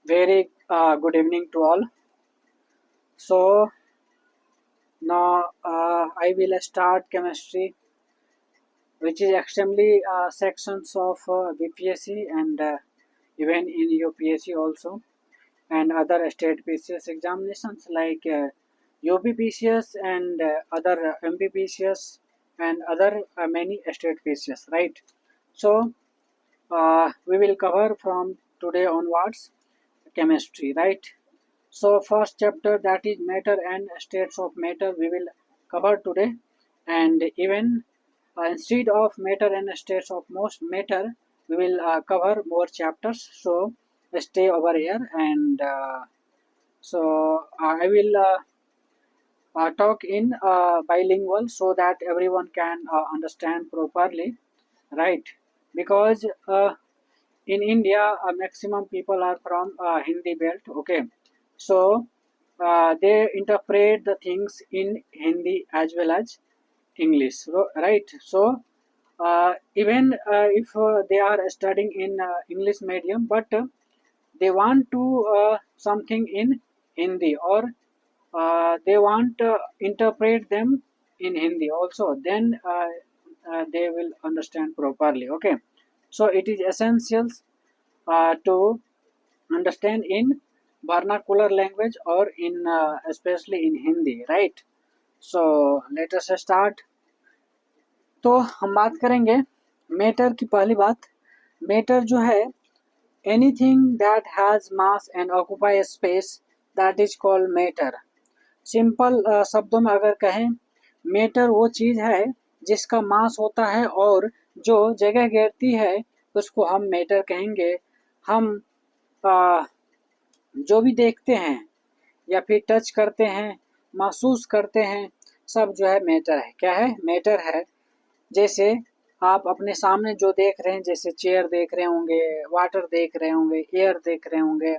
Very good evening to all. So now I will start chemistry, which is extremely sections of BPSC and even in UPSC also, and other state PCS examinations like UPPCS and other MPPCS and other many state PCS. Right. So we will cover from today onwards chemistry. Right. So first chapter, that is matter and states of matter, we will cover today, and even instead of matter and states of most matter, we will cover more chapters. So stay over here, and I will talk in bilingual so that everyone can understand properly, right? Because in India, maximum people are from Hindi belt. Okay, so they interpret the things in Hindi as well as English, right? So even if they are studying in English medium, but they want to something in Hindi, or they want interpret them in Hindi also, then they will understand properly. Okay, so it is essential to understand in vernacular language or in especially in Hindi, right? So let us start. तो हम बात करेंगे matter की। पहली बात, matter जो है anything that has mass and occupy space, that is called matter. Simple शब्दों में अगर कहें, मैटर वो चीज़ है जिसका मास होता है और जो जगह घेरती है उसको हम मैटर कहेंगे। हम आ, जो भी देखते हैं या फिर टच करते हैं, महसूस करते हैं, सब जो है मैटर है। क्या है? मैटर है। जैसे आप अपने सामने जो देख रहे हैं, जैसे चेयर देख रहे होंगे, वाटर देख रहे होंगे, एयर देख रहे होंगे,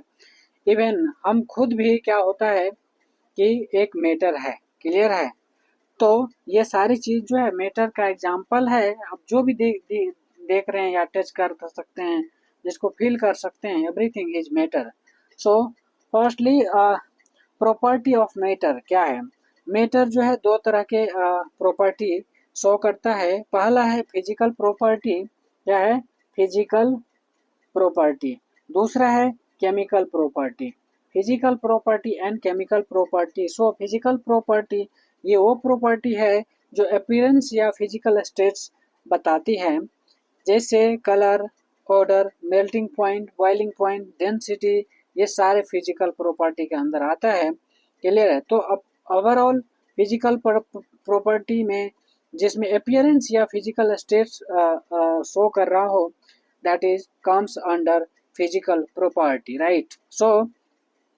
इवन हम खुद भी क्या होता है कि एक मैटर है। क्लियर है? तो ये सारी चीज जो है मैटर का एग्जाम्पल है। अब जो भी देख रहे हैं या टच कर सकते हैं, जिसको फील कर सकते हैं, everything is matter. So firstly property of matter क्या है? मैटर जो है दो तरह के प्रॉपर्टी शो करता है। पहला है फिजिकल प्रॉपर्टी। क्या है? Physical property. दूसरा है chemical property. Physical property and chemical property. So physical property ये वो प्रॉपर्टी है जो अपीयरेंस या फिजिकल स्टेट्स बताती है, जैसे colour, order, melting point, boiling point, density, ये सारे फिजिकल प्रॉपर्टी के अंदर आता है। क्लियर है? तो अब ओवरऑल फिजिकल प्रॉपर्टी में जिसमें अपीयरेंस या फिजिकल स्टेट्स शो कर रहा हो, that is comes under physical property, right? So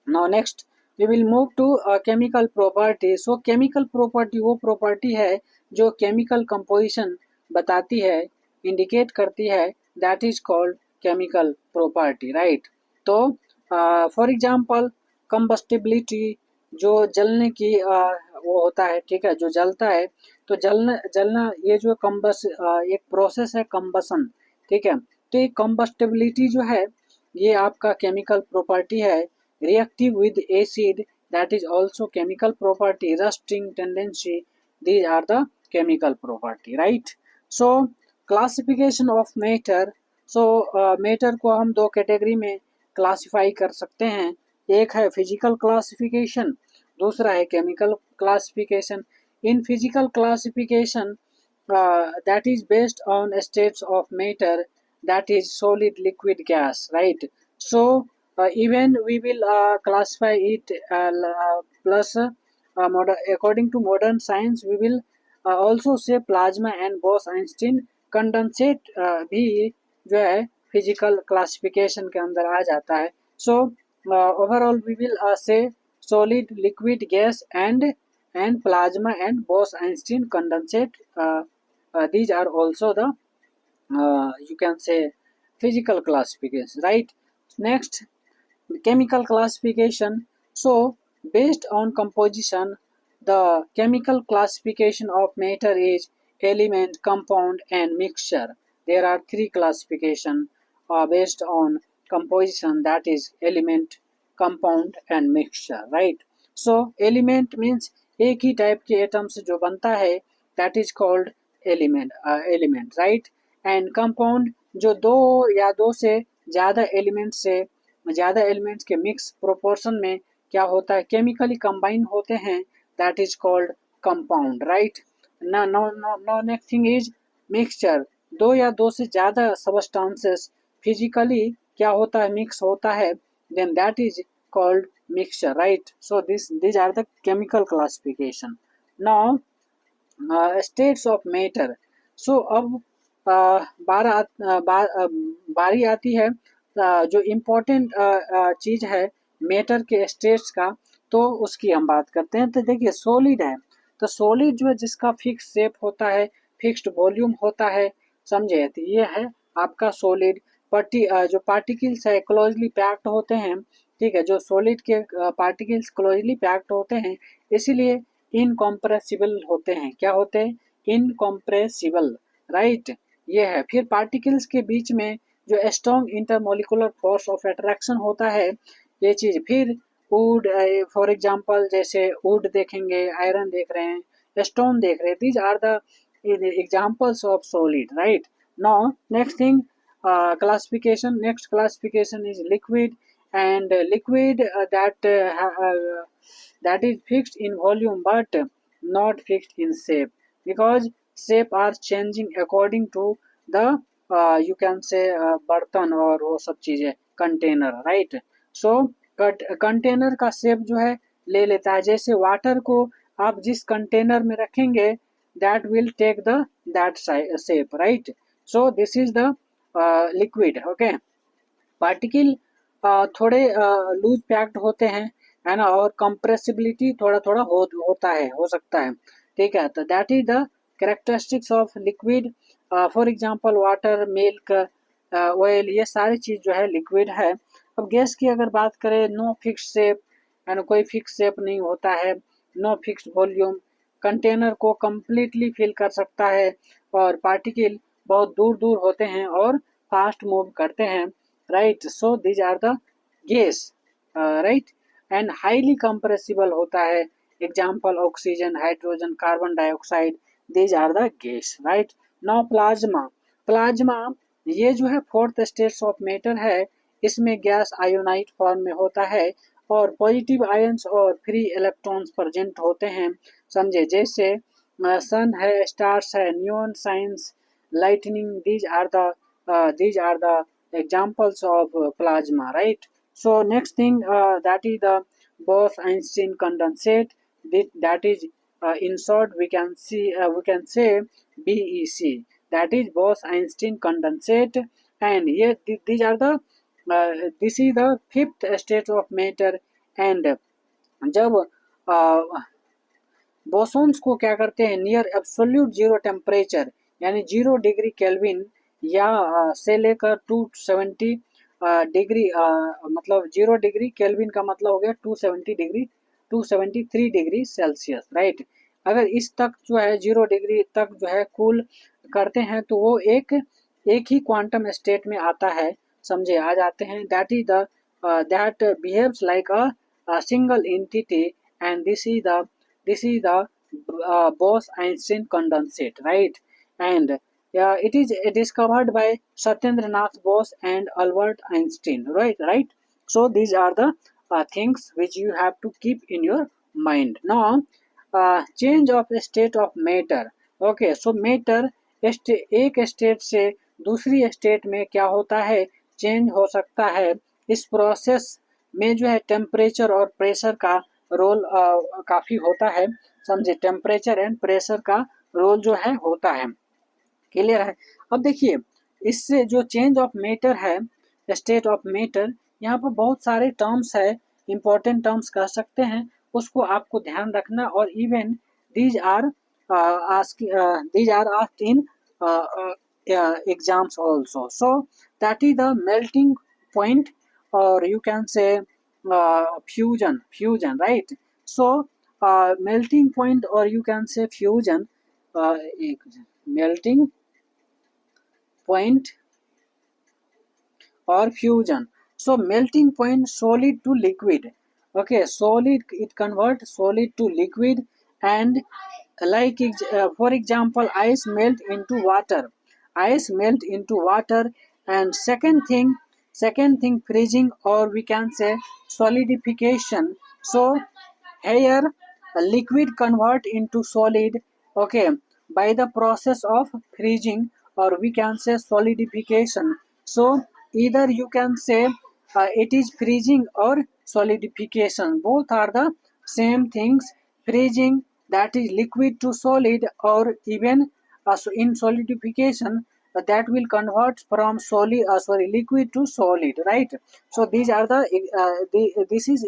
now next we will move to chemical property. So chemical property वो property है जो chemical composition बताती है, indicate करती है, that is called chemical property, right? तो for example combustibility, जो जलने की वो होता है, ठीक है, जो जलता है। तो जलना जलना ये जो एक प्रोसेस है कंबसन, ठीक है। तो ये कंबस्टेबिलिटी जो है ये आपका केमिकल प्रॉपर्टी है। Reactive with acid, that is also chemical property. Rusting tendency, these are the chemical property, right? So classification of matter. सो मैटर को हम दो कैटेगरी में क्लासिफाई कर सकते हैं। एक है फिजिकल क्लासिफिकेशन, दूसरा है chemical classification. In physical classification that is based on states of matter, that is solid, liquid, gas, right? So even we will classify it plus according to modern science we will also say plasma and Bose-Einstein condensate भी जो है physical classification के अंदर आ जाता है। So overall we will say solid, liquid, gas, and plasma and Bose-Einstein condensate. These are also the you can say physical classification, right? Next, chemical classification. So based on composition, the chemical classification of matter is element, compound, and mixture. There are three classification based on composition, that is element, compound and mixture, right? So element means एक ही type के atom से जो बनता है, that is called element, right? And compound जो दो या दो से ज़्यादा एलिमेंट्स के मिक्स प्रोपोर्शन में क्या होता है, केमिकली कंबाइन होते हैं, that is called compound, right? Now next thing is mixture. दो या दो से ज़्यादा सबस्टांसेस फिजिकली क्या होता है, मिक्स होता है, then that is called mixture, right? So these are the chemical classification. Now states of matter. So अब बारी आती है जो इम्पोर्टेंट चीज़ है मैटर के स्टेट्स का, तो उसकी हम बात करते हैं। तो देखिए सॉलिड है, तो सॉलिड जो है जिसका फिक्स शेप होता है, फिक्स्ड वॉल्यूम होता है, समझे, तो ये है आपका सॉलिड। जो पार्टिकल्स है क्लोजली पैक्ड होते हैं, ठीक है, जो सॉलिड के पार्टिकल्स क्लोजली पैक्ड होते हैं, इसीलिए इनकॉम्प्रेसिबल होते हैं। क्या होते हैं? Incompressible, right? ये है। फिर पार्टिकल्स के बीच में जो strong intermolecular force of attraction होता है, ये चीज़। फिर वुड, फॉर एग्जांपल जैसे वुड देखेंगे, आयरन देख रहे हैं, स्टोन देख रहे हैं, these are the examples of solid, right? Now next thing, next classification is liquid. And liquid that is fixed in volume but not fixed in shape, because shape are changing according to the you can say बर्तन और वो सब चीजें, container, right? सो container का shape जो है ले लेता है, जैसे वाटर को आप जिस कंटेनर में रखेंगे that will take the that shape, right? So this is the liquid, okay? Particle थोड़े लूज पैक्ड होते हैं, है ना, और कंप्रेसिबिलिटी थोड़ा थोड़ा होता है, हो सकता है, ठीक है? तो that is the characteristics of liquid. For example water, milk, oil, ये सारी चीज़ जो है लिक्विड है। अब गैस की अगर बात करें, नो फिक्स शेप, है ना, कोई फिक्स शेप नहीं होता है, नो फिक्स वॉल्यूम, कंटेनर को कम्प्लीटली फिल कर सकता है, और पार्टिकल बहुत दूर दूर होते हैं और फास्ट मूव करते हैं, right? So these are the gas, right? And highly compressible होता है, example oxygen, hydrogen, carbon dioxide, these are the gas, right? Now plasma ये जो है फोर्थ स्टेट्स ऑफ मैटर है, इसमें गैस आयोनाइट फॉर्म में होता है, और पॉजिटिव आयंस और फ्री इलेक्ट्रॉन्स प्रेजेंट होते हैं, समझे, जैसे सन है, स्टार्स है, न्यून science, lightning, these are the examples of plasma, right? So next thing, that is the Bose-Einstein condensate. That is in short we can say BEC. That is Bose-Einstein condensate. And here these are the this is the fifth state of matter. And जब bosons को क्या करते हैं, near absolute zero temperature, यानी 0 degree kelvin या से लेकर 270 degree, मतलब 0 डिग्री केल्विन का मतलब हो गया 273 डिग्री सेल्सियस, राइट? अगर इस तक जो है 0 डिग्री तक जो है कूल करते हैं, तो वो एक ही क्वांटम स्टेट में आता है, समझे, आ जाते हैं। That is the that behaves like a single entity, and this is the Bose-Einstein condensate, right? And it is discovered by Satyendra Nath Bose and Albert Einstein, right? So these are the things which you have to keep in your mind. Now change of state of matter, okay? So matter एक state से दूसरी state में क्या होता है, change हो सकता है। इस प्रोसेस में जो है टेम्परेचर और प्रेशर का रोल काफ़ी होता है, समझे, टेम्परेचर एंड प्रेशर का रोल जो है होता है, क्लियर है? अब देखिए, इससे जो चेंज ऑफ मैटर है, स्टेट ऑफ मैटर, यहाँ पर बहुत सारे टर्म्स है, इंपॉर्टेंट टर्म्स कह सकते हैं, उसको आपको ध्यान रखना। और even these are asked in exams also. So that is the melting point, or you can say fusion, right? So melting point, or you can say fusion, melting point or fusion, So melting point solid to liquid. Okay, solid, it convert solid to liquid. And like for example, ice melt into water. Ice melt into water. And second thing freezing, or we can say solidification. So here a liquid convert into solid, okay, by the process of freezing, or we can say solidification. So either you can say it is freezing or solidification, both are the same things. Freezing, that is liquid to solid, or even so in solidification, that will convert from solid sorry liquid to solid, right? So these are this is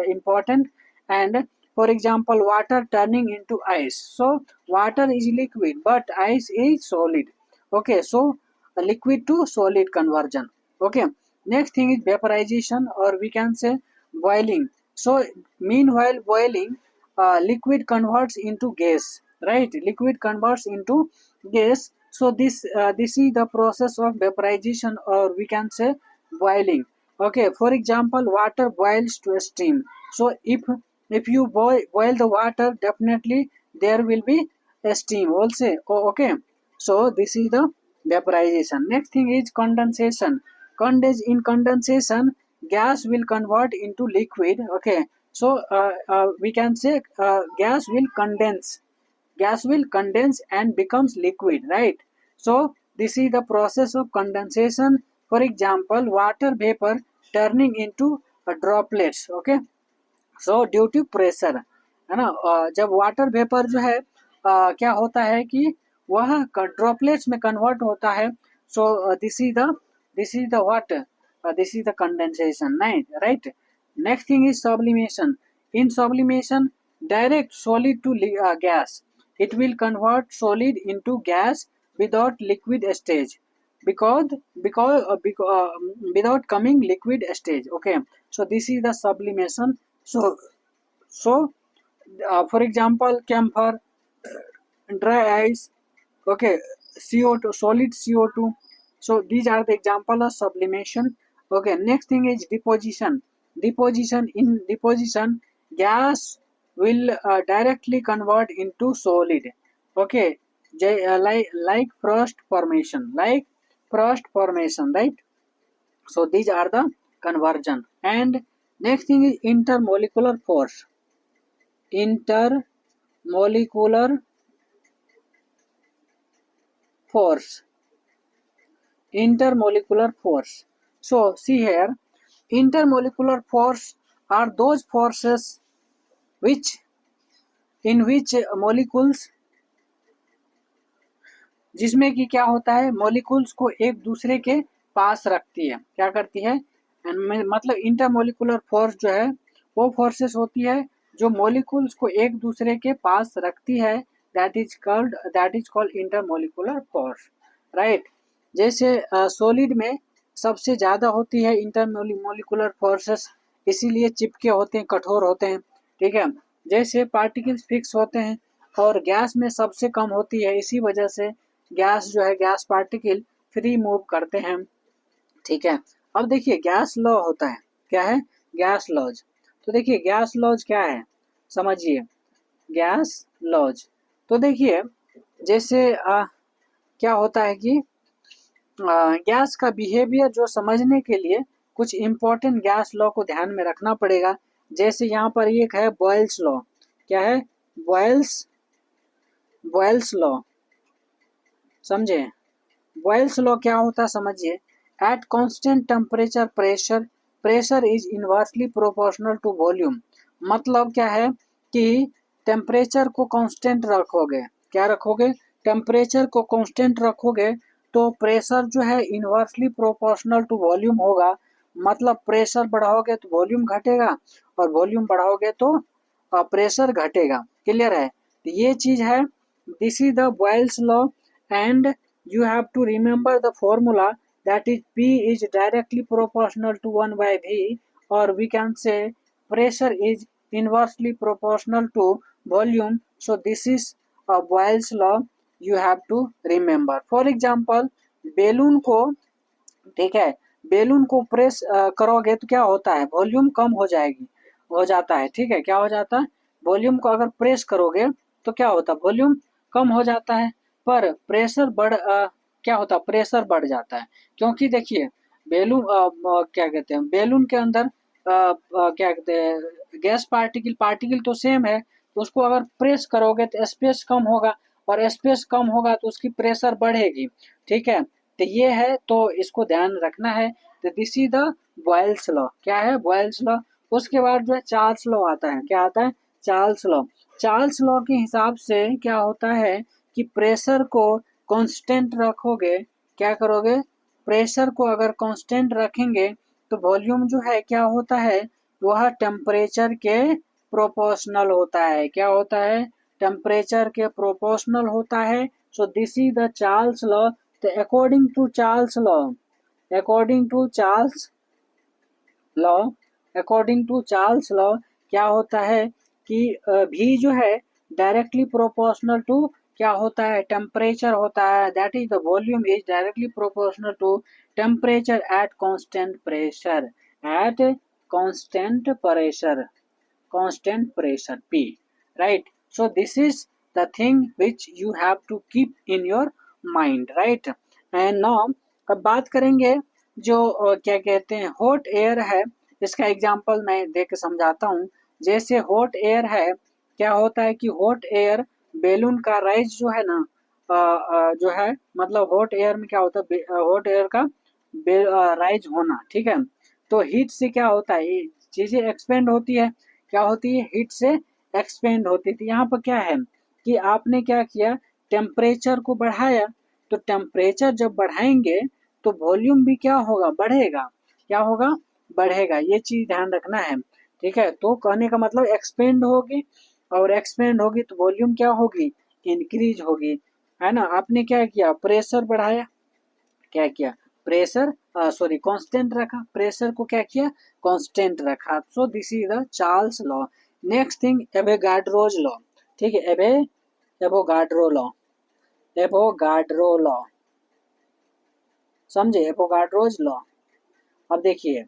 important. And for example, water turning into ice. So water is liquid but ice is solid. Okay, so a liquid to solid conversion. Okay, next thing is vaporization, or we can say boiling. So meanwhile boiling, liquid converts into gas, right? Liquid converts into gas. So this is the process of vaporization, or we can say boiling. Okay, for example, water boils to a steam. So if you boil the water, definitely there will be a steam also. Oh, okay, so this is the vaporization. Next thing is condensation. In condensation, gas will convert into liquid. Okay, so we can say gas will condense and becomes liquid, right? So this is the process of condensation. For example, water vapor turning into droplets. Okay, so due to pressure, है ना, जब water vapour जो है क्या होता है कि वह ड्रॉपलेट्स में कन्वर्ट होता है. So this is the what this is the condensation, right. Next thing is sublimation. In sublimation, direct solid to gas. It will convert solid into gas without liquid stage, because without coming liquid stage. Okay, so this is the sublimation. So for example, camphor, dry ice, okay, CO2, solid CO2. So these are the example of sublimation. Okay, next thing is deposition. In deposition, gas will directly convert into solid. Okay, like frost formation, right? So these are the conversion. And next thing is intermolecular force. Intermolecular force. Intermolecular force. So see here, intermolecular force are those forces which in which molecules, जिसमें कि क्या होता है, molecules को एक दूसरे के पास रखती है. क्या करती है, मतलब इंटरमोलिकुलर फोर्स जो है वो फोर्सेस होती है जो मॉलिक्यूल्स को एक दूसरे के पास रखती है. That is called intermolecular force, right. जैसे सॉलिड में सबसे ज़्यादा होती है इंटरमोलिकुलर फोर्सेस, इसीलिए चिपके होते हैं, कठोर होते हैं. ठीक है, जैसे पार्टिकल्स फिक्स होते हैं, और गैस में सबसे कम होती है, इसी वजह से गैस जो है, गैस पार्टिकल फ्री मूव करते हैं. ठीक है, अब देखिए गैस लॉ होता है. क्या है, गैस लॉज. तो देखिए गैस लॉज क्या है, समझिए गैस लॉज. तो देखिए जैसे क्या होता है कि गैस का बिहेवियर जो समझने के लिए कुछ इम्पोर्टेंट गैस लॉ को ध्यान में रखना पड़ेगा. जैसे यहाँ पर एक है बॉयल्स लॉ. क्या है, बॉयल्स लॉ, समझे. बॉयल्स लॉ क्या होता है समझिए. At constant temperature pressure is inversely proportional to volume. मतलब क्या है कि टेम्परेचर को कांस्टेंट रखोगे. क्या रखोगे, टेम्परेचर को कांस्टेंट रखोगे तो प्रेशर जो है इनवर्सली प्रोपोर्शनल टू वॉल्यूम होगा. मतलब प्रेशर बढ़ाओगे तो वॉल्यूम घटेगा, और वॉल्यूम बढ़ाओगे तो प्रेशर घटेगा. क्लियर है, तो ये चीज है. This is the Boyle's law. and you have to remember the formula, that is P is directly proportional to 1 by V, or we can say pressure is inversely proportional to volume. So this is a Boyle's law, you have to remember. For example, balloon को, ठीक है, balloon को press करोगे तो क्या होता है, volume कम हो जाएगी, हो जाता है, ठीक है, क्या हो जाता है, वॉल्यूम को अगर प्रेस करोगे तो क्या होता है, वॉल्यूम कम हो जाता है, पर प्रेशर क्या होता है, प्रेशर बढ़ जाता है, क्योंकि देखिए बेलून क्या कहते हैं, बेलून के अंदर क्या कहते हैं गैस पार्टिकल, पार्टिकल तो सेम है, तो उसको अगर प्रेस करोगे तो स्पेस कम होगा, और स्पेस कम होगा तो उसकी प्रेशर बढ़ेगी, ठीक है, तो ये है, तो इसको ध्यान रखना है। तो this is the boils law, क्या है, बॉयल्स लॉ। उसके बाद जो है चार्ल्स लॉ आता है, क्या आता है, चार्ल्स लॉ। चार्ल्स लॉ के हिसाब से क्या होता है कि प्रेशर को कांस्टेंट रखोगे, क्या करोगे, प्रेशर को अगर कांस्टेंट रखेंगे तो वॉल्यूम जो है क्या होता है, वह टेम्परेचर के प्रोपोर्शनल होता है, क्या होता है, टेम्परेचर के प्रोपोर्शनल होता है। So this is the Charles law. तो according to Charles law, according to Charles law, according to Charles law क्या होता है कि भी जो है डायरेक्टली प्रोपोर्शनल टू क्या होता है, टेम्परेचर होता है, that is the volume is directly proportional to temperature at constant pressure, at constant pressure, constant pressure P, right? So this is the thing which you have to keep in your mind, right? And now अब बात करेंगे जो क्या कहते हैं hot air है, इसका example मैं दे के समझाता हूँ। जैसे हॉट एयर है, क्या होता है कि हॉट एयर बेलून का राइज जो है ना, जो है मतलब हॉट एयर में क्या होता है, हॉट एयर का राइज होना, ठीक है, तो हीट से क्या होता है, ये चीजें एक्सपेंड होती है, क्या होती है, हीट से एक्सपेंड होती थी। यहाँ पर क्या है कि आपने क्या किया, टेम्परेचर को बढ़ाया, तो टेम्परेचर जब बढ़ाएंगे तो वॉल्यूम भी क्या होगा, बढ़ेगा, क्या होगा, बढ़ेगा, ये चीज ध्यान रखना है, ठीक है। तो कहने का मतलब एक्सपेंड होगी, और एक्सपेंड होगी तो वॉल्यूम क्या होगी, इंक्रीज होगी, है ना। आपने क्या किया, प्रेशर बढ़ाया, क्या किया, प्रेशर सॉरी कांस्टेंट रखा, प्रेशर को क्या किया, कांस्टेंट रखा। So this is the Charles law. Next thing Avogadro's law, ठीक है, एवोगाड्रो लॉ, एवोगाड्रो लॉ, समझे, एवोगाड्रोज लॉ। अब देखिए,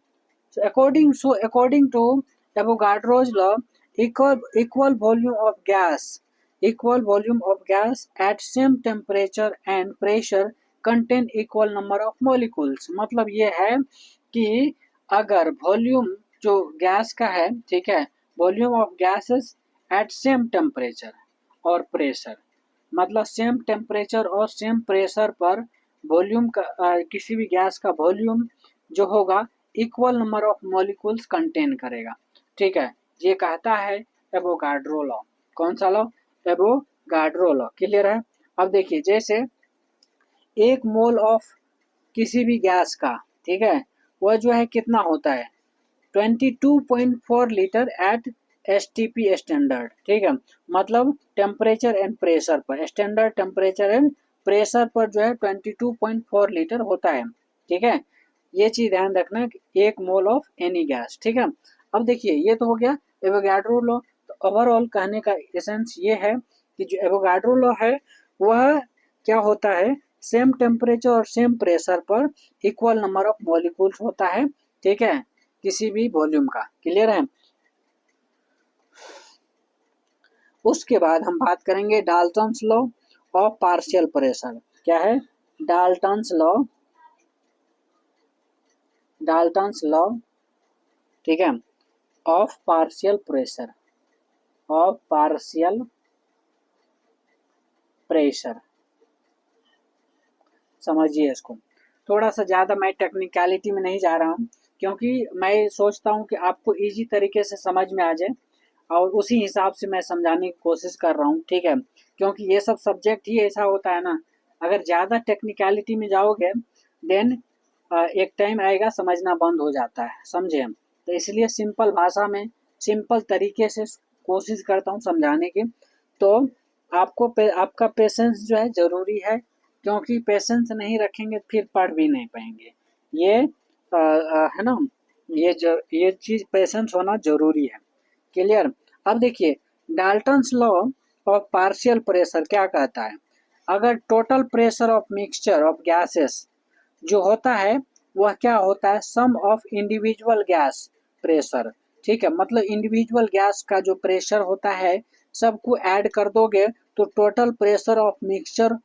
according to Avogadro's law, equal volume of gas, equal volume of gas at same temperature and pressure contain equal number of molecules. मतलब ये है कि अगर वॉल्यूम जो गैस का है, ठीक है, volume of gases at same temperature और प्रेशर, मतलब सेम टेम्परेचर और सेम प्रेशर पर वॉल्यूम का किसी भी गैस का वॉल्यूम जो होगा equal number of molecules contain करेगा, ठीक है, ये कहता है एवोगाड्रो लॉ। कौन सा लॉ, एवोगाड्रो लॉ, क्लियर है। अब देखिए, जैसे एक मोल ऑफ किसी भी गैस का, ठीक है, वह जो है कितना होता है, 22.4 लीटर एट एसटीपी स्टैंडर्ड, ठीक है, मतलब टेम्परेचर एंड प्रेशर पर, स्टैंडर्ड टेम्परेचर एंड प्रेशर पर जो है 22.4 लीटर होता है, ठीक है, ये चीज ध्यान रखना कि एक मोल ऑफ एनी गैस, ठीक है। अब देखिए, ये तो हो गया एवोगाड्रो लॉ। तो ओवरऑल कहने का एसेंस ये है कि जो एवोगाड्रो लॉ है वह क्या होता है, सेम टेम्परेचर और सेम प्रेशर पर इक्वल नंबर ऑफ मॉलिक्यूल्स होता है, ठीक है, किसी भी वॉल्यूम का, क्लियर है। उसके बाद हम बात करेंगे Dalton's law of partial pressure. क्या है, डाल्टन्स लॉ, डाल्टन्स लॉ, ठीक है, of partial pressure, of partial pressure, समझिए इसको। थोड़ा सा ज़्यादा मैं टेक्निकलिटी में नहीं जा रहा हूँ, क्योंकि मैं सोचता हूँ कि आपको इजी तरीके से समझ में आ जाए, और उसी हिसाब से मैं समझाने की कोशिश कर रहा हूँ, ठीक है, क्योंकि ये सब सब्जेक्ट ही ऐसा होता है ना, अगर ज़्यादा टेक्निकलिटी में जाओगे देन एक टाइम आएगा समझना बंद हो जाता है, समझे हम। तो इसलिए सिंपल भाषा में, सिंपल तरीके से कोशिश करता हूँ समझाने की। तो आपका पेशेंस जो है ज़रूरी है, क्योंकि पेशेंस नहीं रखेंगे फिर पढ़ भी नहीं पाएंगे, ये है ना, ये चीज़ पेशेंस होना ज़रूरी है, क्लियर। अब देखिए, Dalton's law of partial pressure क्या कहता है, अगर total pressure of mixture of gases जो होता है वह क्या होता है, सम ऑफ इंडिविजुअल गैस प्रेशर। ठीक है, मतलब इंडिविजुअल गैस का जो प्रेशर होता है सबको ऐड कर दोगे तो total pressure of mixture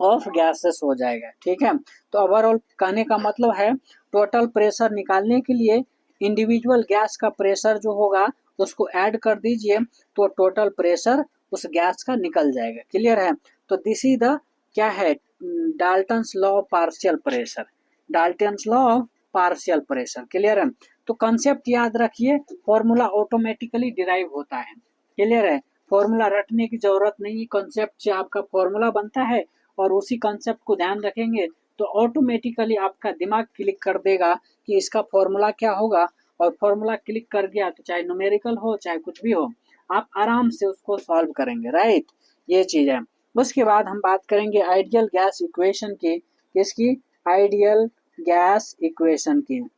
of gases हो जाएगा। ठीक है, तो ओवरऑल कहने का मतलब है टोटल प्रेशर निकालने के लिए इंडिविजुअल गैस का प्रेशर जो होगा उसको ऐड कर दीजिए तो टोटल प्रेशर उस गैस का निकल जाएगा। क्लियर है, तो दिस इज द क्या है, Dalton's law of partial pressure, Dalton's law of partial pressure. Clear है, तो कंसेप्ट याद रखिए, फॉर्मूला ऑटोमेटिकली डिराइव होता है। क्लियर है, फॉर्मूला रटने की जरूरत नहीं, कंसेप्ट से आपका फॉर्मूला बनता है और उसी कंसेप्ट को ध्यान रखेंगे तो ऑटोमेटिकली आपका दिमाग क्लिक कर देगा कि इसका फॉर्मूला क्या होगा, और फॉर्मूला क्लिक कर गया तो चाहे न्यूमेरिकल हो चाहे कुछ भी हो आप आराम से उसको सॉल्व करेंगे। राइट, ये चीज है। उसके बाद हम बात करेंगे आइडियल गैस इक्वेशन की, किसकी, आइडियल गैस इक्वेशन की,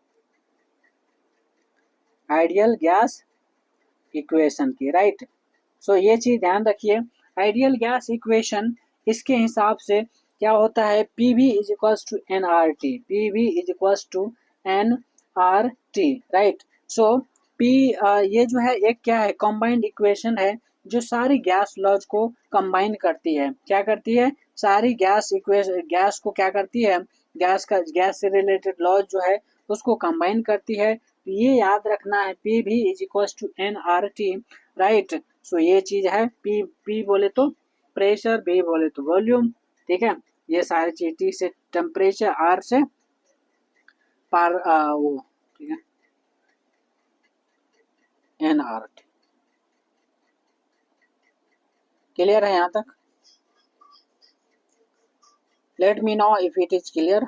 आइडियल गैस इक्वेशन की। राइट, सो ये चीज ध्यान रखिए, आइडियल गैस इक्वेशन इसके हिसाब से क्या होता है, P V is equals to N R T, P V is equals to N R T. Right, so P ये जो है एक क्या है, कंबाइंड इक्वेशन है जो सारी गैस लॉज को कंबाइन करती है। क्या करती है, सारी गैस इक्वेशन, गैस को क्या करती है, गैस का, गैस से रिलेटेड लॉज जो है उसको कंबाइन करती है। तो ये याद रखना है, P V is equals to N R T. Right, so ये चीज है, पी पी बोले तो प्रेशर, बी बोले तो वॉल्यूम। ठीक है, ये सारी चीज, टी से टेम्परेचर, आर से पार वो, ठीक है, एन आर टी। क्लियर है यहाँ तक, let me know if it is clear.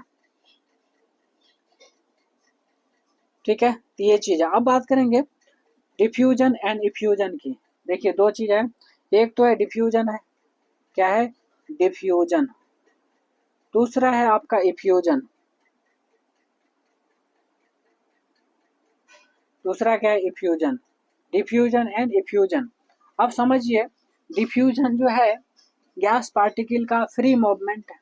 ठीक है, तो ये चीज है। अब बात करेंगे डिफ्यूजन एंड इफ्यूजन की। देखिए दो चीज है, एक तो है डिफ्यूजन है, क्या है, डिफ्यूजन, दूसरा है आपका इफ्यूजन, दूसरा क्या है, इफ्यूजन, डिफ्यूजन एंड इफ्यूजन। अब समझिए, डिफ्यूजन जो है गैस पार्टिकल का फ्री मूवमेंट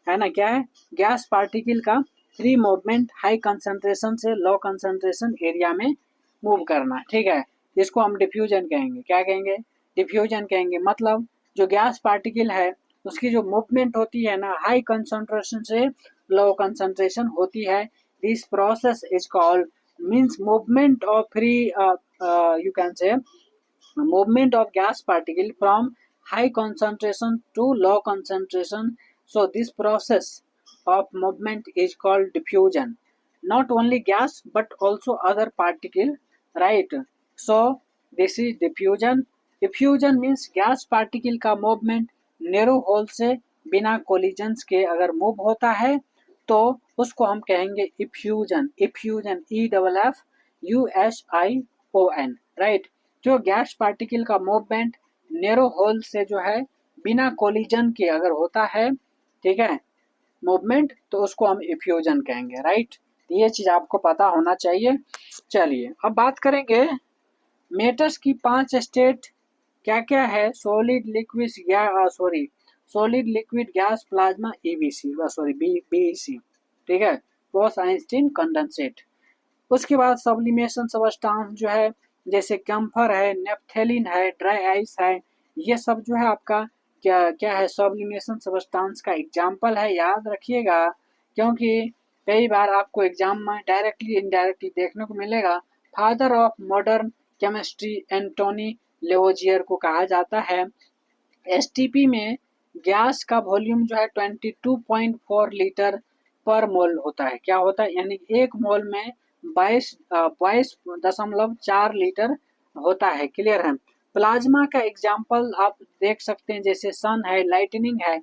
है ना, क्या है, गैस पार्टिकल का फ्री मूवमेंट हाई कंसंट्रेशन से लो कंसंट्रेशन एरिया में मूव करना। ठीक है, इसको हम डिफ्यूजन कहेंगे। क्या कहेंगे, डिफ्यूजन कहेंगे। मतलब जो गैस पार्टिकल है उसकी जो मूवमेंट होती है ना, हाई कंसंट्रेशन से लो कंसंट्रेशन होती है, this process is called, means movement of free, you can say movement of gas particle from high concentration to low concentration. So this process of movement is called diffusion. Not only gas but also other particle, right? So this is diffusion. Diffusion means gas particle का movement narrow hole से बिना collisions के अगर move होता है तो उसको हम कहेंगे effusion. Effusion, E double F U S I O N. Right, जो गैस पार्टिकल का मूवमेंट नेरो होल से जो है बिना कोलिजन के अगर होता है, ठीक है, मूवमेंट, तो उसको हम इफ्यूजन कहेंगे। राइट, ये चीज आपको पता होना चाहिए। चलिए अब बात करेंगे मेटर्स की 5 स्टेट क्या क्या है, solid liquid sorry, solid liquid gas plasma EBC, sorry BEC. ठीक है, बोस आइंस्टीन कंडेंसेट। उसके बाद सब्लिमेशन सबस्टांस जो है जैसे कैम्फर है, नेपथेलिन है, ड्राई आइस है, ये सब जो है आपका क्या क्या है, सब्लिमेशन सबस्टांस का एग्जाम्पल है। याद रखिएगा, क्योंकि कई बार आपको एग्जाम में डायरेक्टली इनडायरेक्टली देखने को मिलेगा। Father of modern chemistry Antoine Lavoisier को कहा जाता है। एसटीपी में गैस का वॉल्यूम जो है 22.4 लीटर पर मोल होता है। क्या होता है, यानी एक मोल में 22.4 लीटर होता है। क्लियर है, प्लाज्मा का एग्जाम्पल आप देख सकते हैं, जैसे सन है, लाइटनिंग है,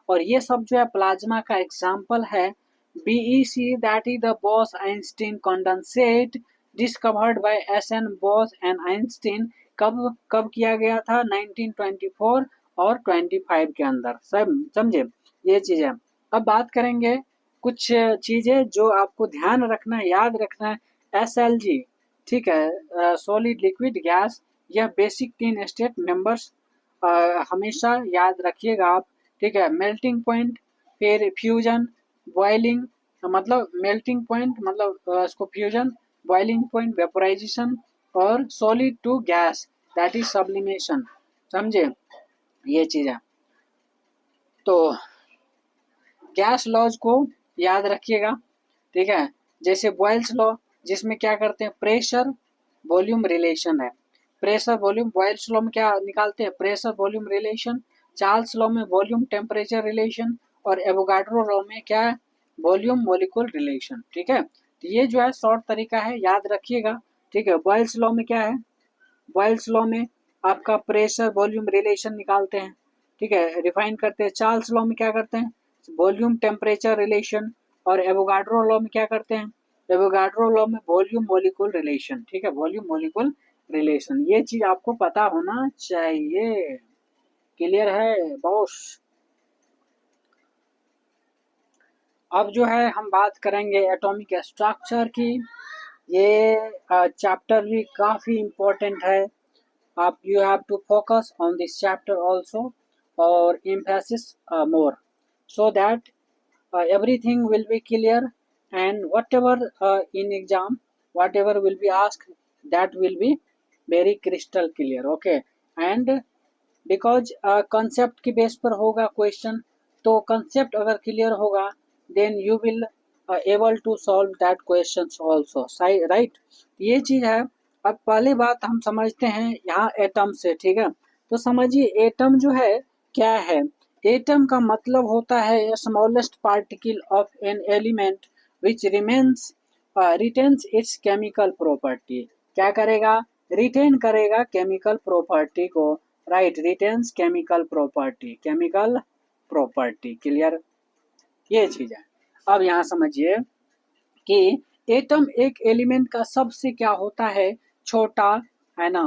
और ये सब जो है प्लाज्मा का एग्जाम्पल है। BEC that is the Bose Einstein condensate, discovered by S N Bose and Einstein. कब कब किया गया था, 1924 और 25 के अंदर। सब समझे, ये चीज है। अब बात करेंगे कुछ चीजें जो आपको ध्यान रखना है, याद रखना है। एसएलजी, ठीक है, सॉलिड लिक्विड गैस, यह बेसिक 3 स्टेट मेंबर्स हमेशा याद रखिएगा आप। ठीक है, मेल्टिंग पॉइंट, फिर फ्यूजन, बॉइलिंग, मतलब मेल्टिंग पॉइंट, मतलब इसको फ्यूजन, बॉइलिंग पॉइंट वेपोराइजेशन, और solid to gas that is sublimation. समझे ये चीज है। तो गैस लॉज को याद रखिएगा, ठीक है। जैसे बॉयल्स लॉ, जिसमें क्या करते हैं, प्रेशर वॉल्यूम रिलेशन है। प्रेशर वॉल्यूम, बॉयल्स लॉ में क्या निकालते हैं, pressure volume relation. Charles law में वॉल्यूम टेम्परेचर रिलेशन, और एवोगाड्रो लॉ में क्या है, वॉल्यूम मॉलिक्यूल रिलेशन। ठीक है, तो ये जो है शॉर्ट तरीका है, याद रखिएगा। ठीक है, बॉयल्स लॉ में क्या है, बॉयल्स लॉ में आपका प्रेशर वॉल्यूम रिलेशन निकालते हैं, ठीक है, रिफाइन करते हैं। चार्ल्स लॉ में क्या करते हैं, वॉल्यूम टेम्परेचर रिलेशन। और एवोगाड्रो लॉ में क्या करते हैं, एवोगाड्रो लॉ में वॉल्यूम मॉलिक्यूल रिलेशन। ठीक है, वॉल्यूम मॉलिक्यूल रिलेशन, ये चीज आपको पता होना चाहिए। क्लियर है बॉस। अब जो है हम बात करेंगे एटॉमिक स्ट्रक्चर की। ये चैप्टर भी काफी इम्पोर्टेंट है। आप you have to focus on this chapter also, or emphasis more, so that everything will be clear, and whatever in exam, whatever will be asked, that will be very crystal clear, okay। And because concept की base पर होगा question, तो concept अगर clear होगा, then you will able to solve that questions also, right। ये चीज है। अब पहली बात हम समझते हैं यहाँ एटम से, ठीक है। तो समझिए एटम जो है क्या है। एटम का मतलब होता है smallest particle of an element which remains retains it's chemical property. क्या करेगा, रिटेन करेगा केमिकल प्रॉपर्टी को, right, retains chemical property, chemical property. Clear, ये चीज है। अब यहाँ समझिए कि एटम एक एलिमेंट का सबसे क्या होता है, छोटा, है ना,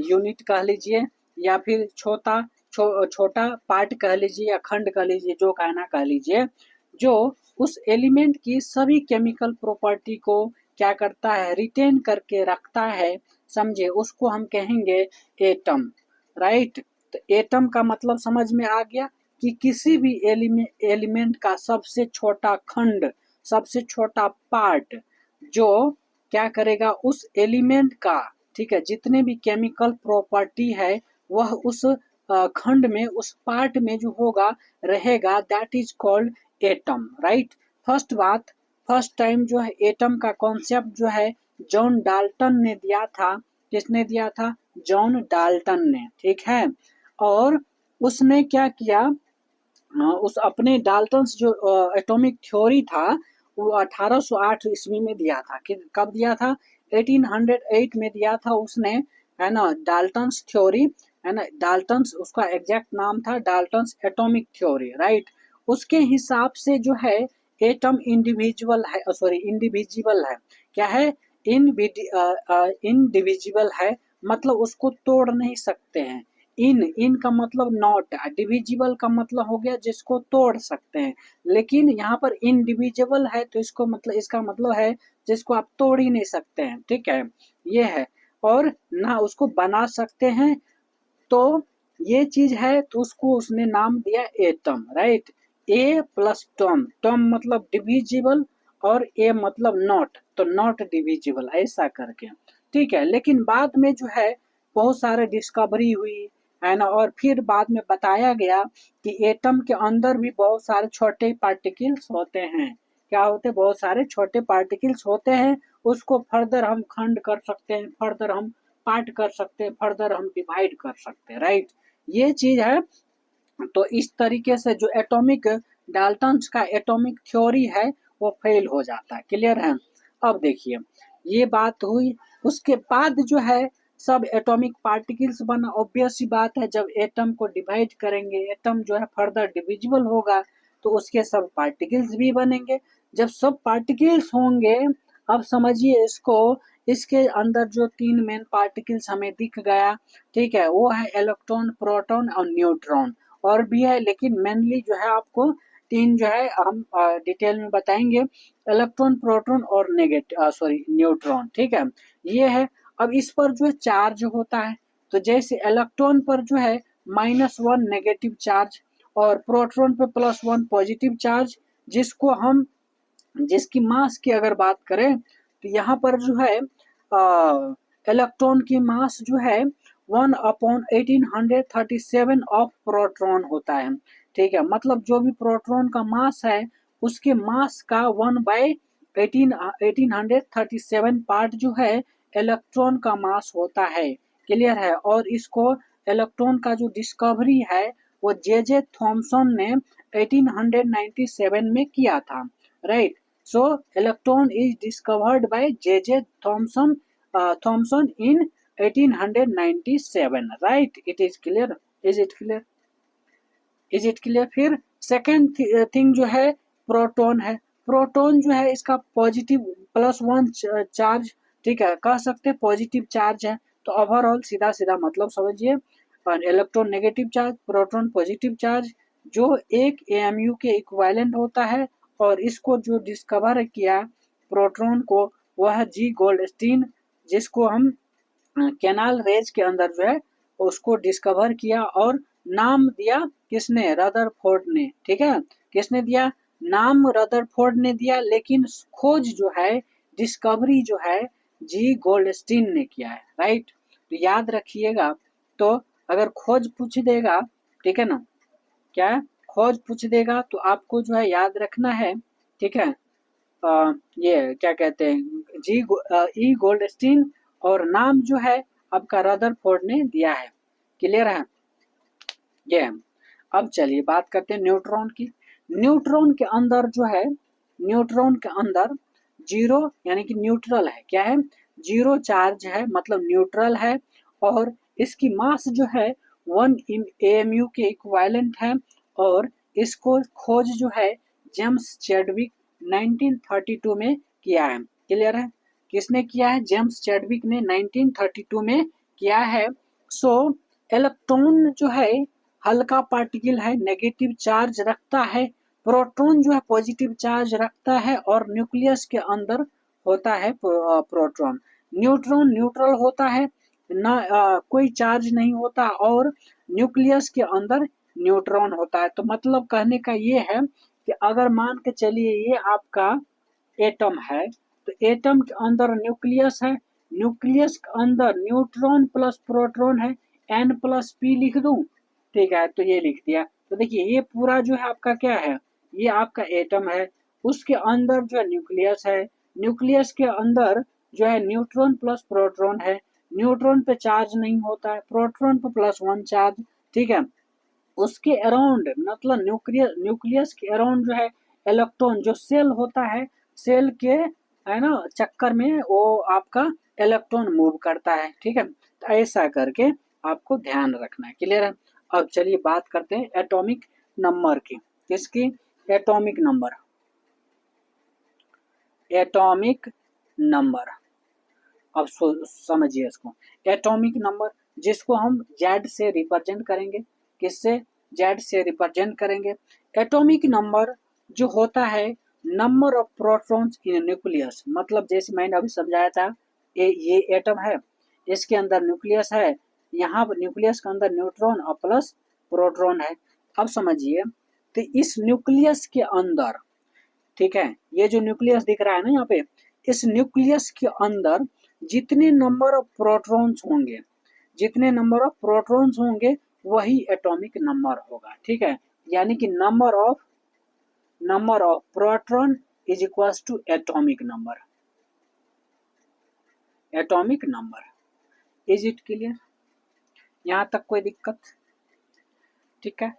यूनिट कह लीजिए, या फिर छोटा पार्ट कह लीजिए, या खंड कह लीजिए, जो कहना कह लीजिए, जो उस एलिमेंट की सभी केमिकल प्रॉपर्टी को क्या करता है, रिटेन करके रखता है। समझे, उसको हम कहेंगे एटम, राइट। तो एटम का मतलब समझ में आ गया कि किसी भी एलिमेंट का सबसे छोटा खंड, सबसे छोटा पार्ट, जो क्या करेगा, उस एलिमेंट का, ठीक है, जितने भी केमिकल प्रॉपर्टी है वह उस खंड में, उस पार्ट में जो होगा रहेगा, that is called atom, right. First बात, फर्स्ट टाइम जो है एटम का कॉन्सेप्ट जो है जॉन डाल्टन ने दिया था। किसने दिया था, जॉन डाल्टन ने, ठीक है। और उसने क्या किया, उस अपने डाल्टन्स जो एटॉमिक थ्योरी था, वो 1808 ईस्वी में दिया था। कि कब दिया था, 1808 में दिया था उसने, है ना, डाल्टन्स थ्योरी, है ना, डाल्टन्स उसका एग्जैक्ट नाम था, डाल्टन्स एटॉमिक थ्योरी, राइट। उसके हिसाब से जो है एटम इंडिविजुअल है, सॉरी इंडिविजिबल है। क्या है, इनडिविजिबल है, मतलब उसको तोड़ नहीं सकते हैं। इन का मतलब नॉट, डिविजिबल का मतलब हो गया जिसको तोड़ सकते हैं। लेकिन यहाँ पर इनडिविजिबल है, तो इसको मतलब, इसका मतलब है जिसको आप तोड़ ही नहीं सकते हैं, ठीक है, ये है। और ना उसको बना सकते हैं, तो ये चीज है, तो उसको उसने नाम दिया एटम, राइट। ए प्लस टम, टम मतलब डिविजिबल, और ए मतलब नॉट, तो नॉट डिविजिबल, ऐसा करके, ठीक है। लेकिन बाद में जो है बहुत सारे डिस्कवरी हुई, है ना, और फिर बाद में बताया गया कि एटम के अंदर भी बहुत सारे छोटे पार्टिकल्स होते हैं। क्या होते हैं, बहुत सारे छोटे पार्टिकल्स होते हैं। उसको फर्दर हम खंड कर सकते हैं, फर्दर हम पार्ट कर सकते हैं, फर्दर हम डिवाइड कर सकते हैं, राइट, ये चीज है। तो इस तरीके से जो एटॉमिक, डाल्टन्स का एटॉमिक थ्योरी है वो फेल हो जाता है। क्लियर है। अब देखिए ये बात हुई, उसके बाद जो है सब एटॉमिक पार्टिकल्स बना। ऑब्वियस सी बात है, जब एटम को डिवाइड करेंगे, एटम जो है फर्दर डिविजिबल होगा, तो उसके सब पार्टिकल्स भी बनेंगे। जब सब पार्टिकल्स होंगे, अब समझिए इसको, इसके अंदर जो तीन मेन पार्टिकल्स हमें दिख गया, ठीक है, वो है इलेक्ट्रॉन, प्रोटॉन और न्यूट्रॉन। और भी है, लेकिन मेनली जो है आपको तीन जो है हम डिटेल में बताएंगे, इलेक्ट्रॉन, प्रोटॉन और नेगेटिव, सॉरी न्यूट्रॉन, ठीक है, ये है। अब इस पर जो चार्ज होता है, तो जैसे इलेक्ट्रॉन पर जो है -1 नेगेटिव चार्ज, और प्रोटॉन पे +1 पॉजिटिव चार्ज, जिसको हम जिसकी मास की अगर बात करें तो यहाँ पर जो है इलेक्ट्रॉन की मास जो है 1/1837 ऑफ प्रोटॉन होता है। ठीक है, मतलब जो भी प्रोटॉन का मास है उसके मास का 1/1837 पार्ट जो है इलेक्ट्रॉन का मास होता है। क्लियर है। और इसको इलेक्ट्रॉन का जो डिस्कवरी है वो जे जे थॉमसन ने 1897 में किया था। Right. So electron is discovered by J.J. Thomson in 1897. Right? It is clear. Is it clear? Is it clear? फिर सेकेंड थिंग जो है प्रोटॉन है। प्रोटॉन जो है इसका पॉजिटिव +1 चार्ज, ठीक है, कह सकते हैं पॉजिटिव चार्ज है। तो ओवरऑल सीधा सीधा मतलब समझिए, electron negative charge, proton positive charge, जो एक एएमयू के इक्विवेलेंट होता है। और इसको जो डिस्कवर किया प्रोटॉन को वह जी गोल्डस्टीन, जिसको हम कैनाल रेज के अंदर जो है उसको डिस्कवर किया और नाम दिया किसने, रदरफोर्ड ने। ठीक है, किसने दिया नाम, रदरफोर्ड ने दिया, लेकिन खोज जो है, डिस्कवरी जो है जी गोल्डस्टीन ने किया है। राइट। तो याद रखिएगा। तो अगर खोज पूछ देगा, ठीक है ना, क्या खोज पूछ देगा तो आपको जो है याद रखना है। ठीक है, ये क्या कहते हैं जी ई गोल्डस्टीन, और नाम जो है आपका रदरफोर्ड ने दिया है। क्लियर है ये। अब चलिए बात करते हैं न्यूट्रॉन की। न्यूट्रॉन के अंदर जो है, न्यूट्रॉन के अंदर जीरो यानी कि न्यूट्रल है। क्या है, जीरो चार्ज है, मतलब न्यूट्रल है। और इसकी मास जो है 1 एएमयू के इक्विवेलेंट है। और इसको खोज जो है जेम्स चैडविक 1932 में किया है। क्लियर है, किसने किया है, जेम्स चैडविक ने 1932 में किया है। सो इलेक्ट्रॉन जो है हल्का पार्टिकल है, नेगेटिव चार्ज रखता है। प्रोटॉन जो है पॉजिटिव चार्ज रखता है और न्यूक्लियस के अंदर होता है प्रोटॉन। न्यूट्रॉन न्यूट्रल होता है, ना कोई चार्ज नहीं होता, और न्यूक्लियस के अंदर न्यूट्रॉन होता है। तो मतलब कहने का ये है कि अगर मान के चलिए ये आपका एटम है, तो एटम के अंदर न्यूक्लियस है, न्यूक्लियस के अंदर न्यूट्रॉन प्लस प्रोटॉन है, N+P लिख दूं। ठीक है, तो ये लिख दिया। तो देखिए ये पूरा जो है आपका क्या है, ये आपका एटम है, उसके अंदर जो है न्यूक्लियस है, न्यूक्लियस के अंदर जो है न्यूट्रॉन प्लस प्रोटॉन है। न्यूट्रॉन पे चार्ज नहीं होता है, प्रोटॉन पे +1 चार्ज। ठीक है, उसके अराउंड मतलब न्यूक्लियस के अराउंड जो है इलेक्ट्रॉन, जो सेल होता है, सेल के है ना चक्कर में वो आपका इलेक्ट्रॉन मूव करता है। ठीक है, तो ऐसा करके आपको ध्यान रखना है। क्लियर है। अब चलिए बात करते हैं एटॉमिक नंबर की। किसकी, एटॉमिक नंबर। एटॉमिक नंबर, अब समझिए इसको। एटॉमिक नंबर जिसको हम जेड से रिप्रेजेंट करेंगे, किससे, जेड से रिप्रेजेंट करेंगे। एटॉमिक नंबर जो होता है number of protons in nucleus, मतलब जैसे मैंने अभी समझाया था, ये एटम है, इसके अंदर न्यूक्लियस है, यहाँ पर न्यूक्लियस के अंदर न्यूट्रॉन और प्लस प्रोटॉन है। अब समझिए, तो इस न्यूक्लियस के अंदर, ठीक है, ये जो न्यूक्लियस दिख रहा है ना यहाँ पे, इस न्यूक्लियस के अंदर जितने नंबर ऑफ प्रोटॉन्स होंगे, जितने नंबर ऑफ प्रोटॉन्स होंगे वही एटॉमिक नंबर होगा। ठीक है, यानी कि number of proton is equal to atomic number. Atomic number. Is it clear, यहाँ तक कोई दिक्कत? ठीक है,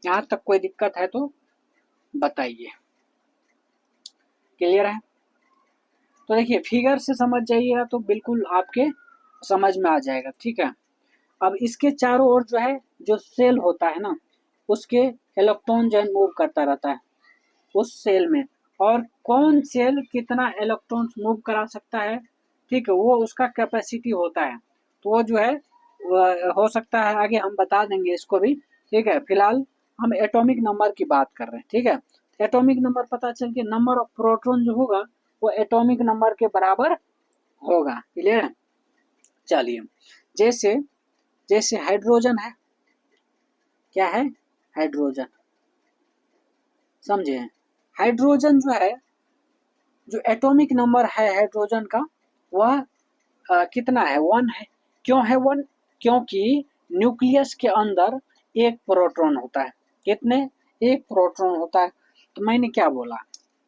यहाँ तक कोई दिक्कत है तो बताइए। क्लियर है। तो देखिए फिगर से समझ जाइएगा तो बिल्कुल आपके समझ में आ जाएगा। ठीक है, अब इसके चारों ओर जो है, जो सेल होता है ना, उसके इलेक्ट्रॉन जो है मूव करता रहता है उस सेल में। और कौन सेल कितना इलेक्ट्रॉन मूव करा सकता है, ठीक है, वो उसका कैपेसिटी होता है। तो वो जो है हो सकता है आगे हम बता देंगे इसको भी। ठीक है, फिलहाल हम एटॉमिक नंबर की बात कर रहे हैं। ठीक है, एटॉमिक नंबर पता चल के नंबर ऑफ प्रोटॉन जो होगा वो एटॉमिक नंबर के बराबर होगा। क्लियर है। चलिए, जैसे जैसे हाइड्रोजन है, क्या है, हाइड्रोजन, समझे, हाइड्रोजन जो है, जो एटॉमिक नंबर है हाइड्रोजन का, वह कितना है, 1 है। क्यों है 1? क्योंकि न्यूक्लियस के अंदर एक प्रोटॉन होता है। कितने? एक प्रोटॉन होता है। तो मैंने क्या बोला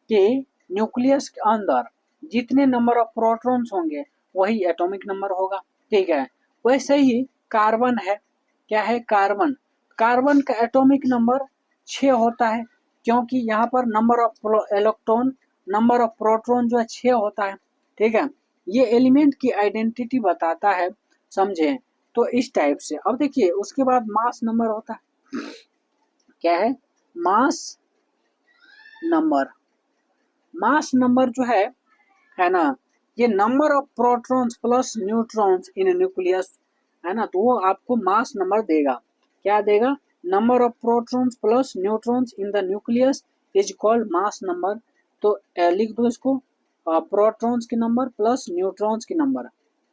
कि न्यूक्लियस के अंदर जितने नंबर ऑफ प्रोटॉन्स होंगे वही एटॉमिक नंबर होगा। ठीक है, वैसे ही कार्बन है। क्या है? कार्बन। कार्बन का एटॉमिक नंबर 6 होता है, क्योंकि यहाँ पर number of electron, number of proton जो है 6 होता है। ठीक है, ये एलिमेंट की आइडेंटिटी बताता है, समझे? तो इस टाइप से। अब देखिए उसके बाद मास नंबर होता है। क्या है? Mass number. मास नंबर जो है ना, ये number of protons plus neutrons in nucleus, है ना, तो वो आपको मास नंबर देगा। क्या देगा? Number of protons plus neutrons in the nucleus is called mass number. तो लिख दो इसको, प्रोटॉन्स के नंबर प्लस न्यूट्रॉन्स के नंबर।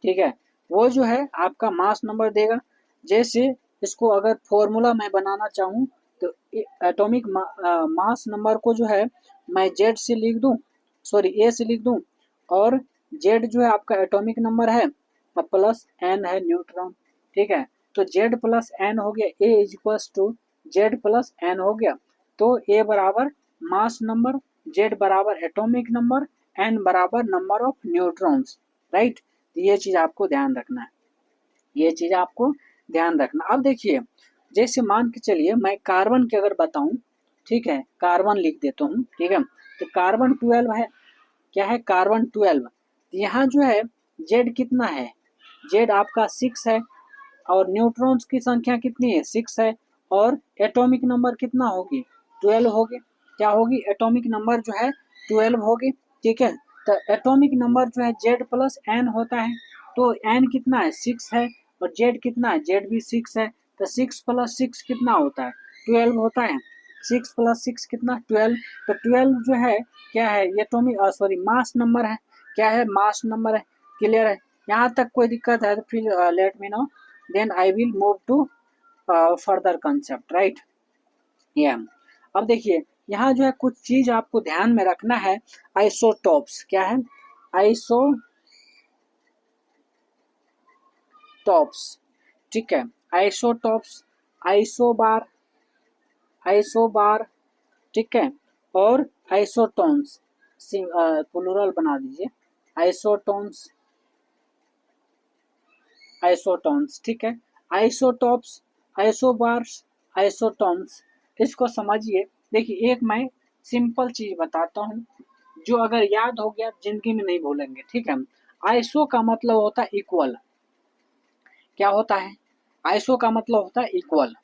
ठीक है, वो जो है आपका मास नंबर देगा। जैसे इसको अगर फॉर्मूला मैं बनाना चाहूँ तो एटॉमिक मास नंबर को जो है मैं जेड से लिख दूं, सॉरी ए से लिख दूं, और जेड जो है आपका एटॉमिक नंबर है और प्लस एन है न्यूट्रॉन। ठीक है, तो जेड प्लस एन हो गया, A is equal to Z plus N हो गया। तो ए बराबर मास नंबर, जेड बराबर एटॉमिक नंबर, एन बराबर नंबर ऑफ न्यूट्रॉन्स। राइट, ये चीज आपको ध्यान रखना है, ये चीज आपको ध्यान रखना। अब देखिए, जैसे मान के चलिए मैं कार्बन की अगर बताऊं, ठीक है, कार्बन लिख देता हूँ। ठीक है, तो कार्बन 12 है। क्या है? कार्बन 12। यहाँ जो है जेड कितना है? जेड आपका 6 है, और न्यूट्रॉन्स की संख्या कितनी है? 6 है, और एटॉमिक नंबर कितना होगी? 12 होगी। क्या होगी? एटॉमिक नंबर जो है 12 होगी। ठीक है, तो एटॉमिक नंबर जो है जेड प्लस एन होता है। तो एन कितना है? 6 है, और जेड कितना है? जेड भी 6 है। तो 6 प्लस 6 कितना होता है? 12 होता है। 6 प्लस 6 कितना? 12। तो 12 जो है क्या है? एटॉमिक सॉरी मास नंबर है। क्या है? मास नंबर है। क्लियर है? यहाँ तक कोई दिक्कत है तो फिर let me know, then I will move to further concept, right? yeah. अब देखिए यहाँ जो है कुछ चीज आपको ध्यान में रखना है। आइसोटॉप्स। क्या है? आइसोटॉप्स। ठीक है, आइसोटॉप्स, आइसोबार, आइसोबार, ठीक है, और आइसोटोन्स, प्लूरल बना दीजिए, आइसोटोन्स, आइसोटोन्स। ठीक है, आइसोटॉप्स, आइसोबार्स, आइसोटोन्स, इसको समझिए। देखिए एक मैं सिंपल चीज बताता हूँ, जो अगर याद हो गया जिंदगी में नहीं भूलेंगे। ठीक है, आइसो का मतलब होता है इक्वल। क्या होता है? आइसो का मतलब होता है इक्वल।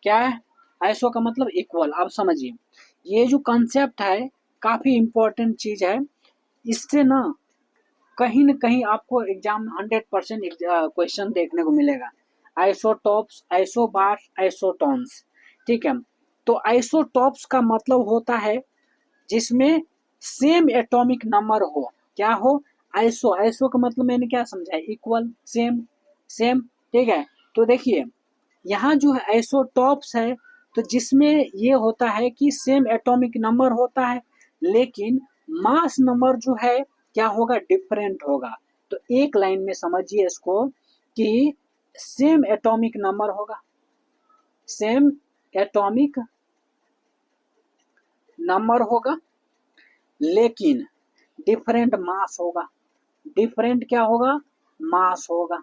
क्या है? आइसो का मतलब इक्वल। आप समझिए, ये जो कंसेप्ट है काफी इंपॉर्टेंट चीज है। इससे ना कहीं न कहीं आपको एग्जाम 100% क्वेश्चन देखने को मिलेगा। Isotopes, isobars, isotones. ठीक है, तो आइसोटॉप्स का मतलब होता है जिसमें सेम एटॉमिक नंबर हो। क्या हो? आइसो, आइसो का मतलब मैंने क्या समझा है? Equal, same, same. ठीक है, तो देखिए यहाँ जो है आइसोटॉप्स है, तो जिसमें ये होता है कि सेम एटॉमिक नंबर होता है, लेकिन मास नंबर जो है क्या होगा? डिफरेंट होगा। तो एक लाइन में समझिए इसको कि सेम एटॉमिक नंबर होगा, सेम एटॉमिक नंबर होगा, लेकिन डिफरेंट मास होगा। डिफरेंट क्या होगा? मास होगा।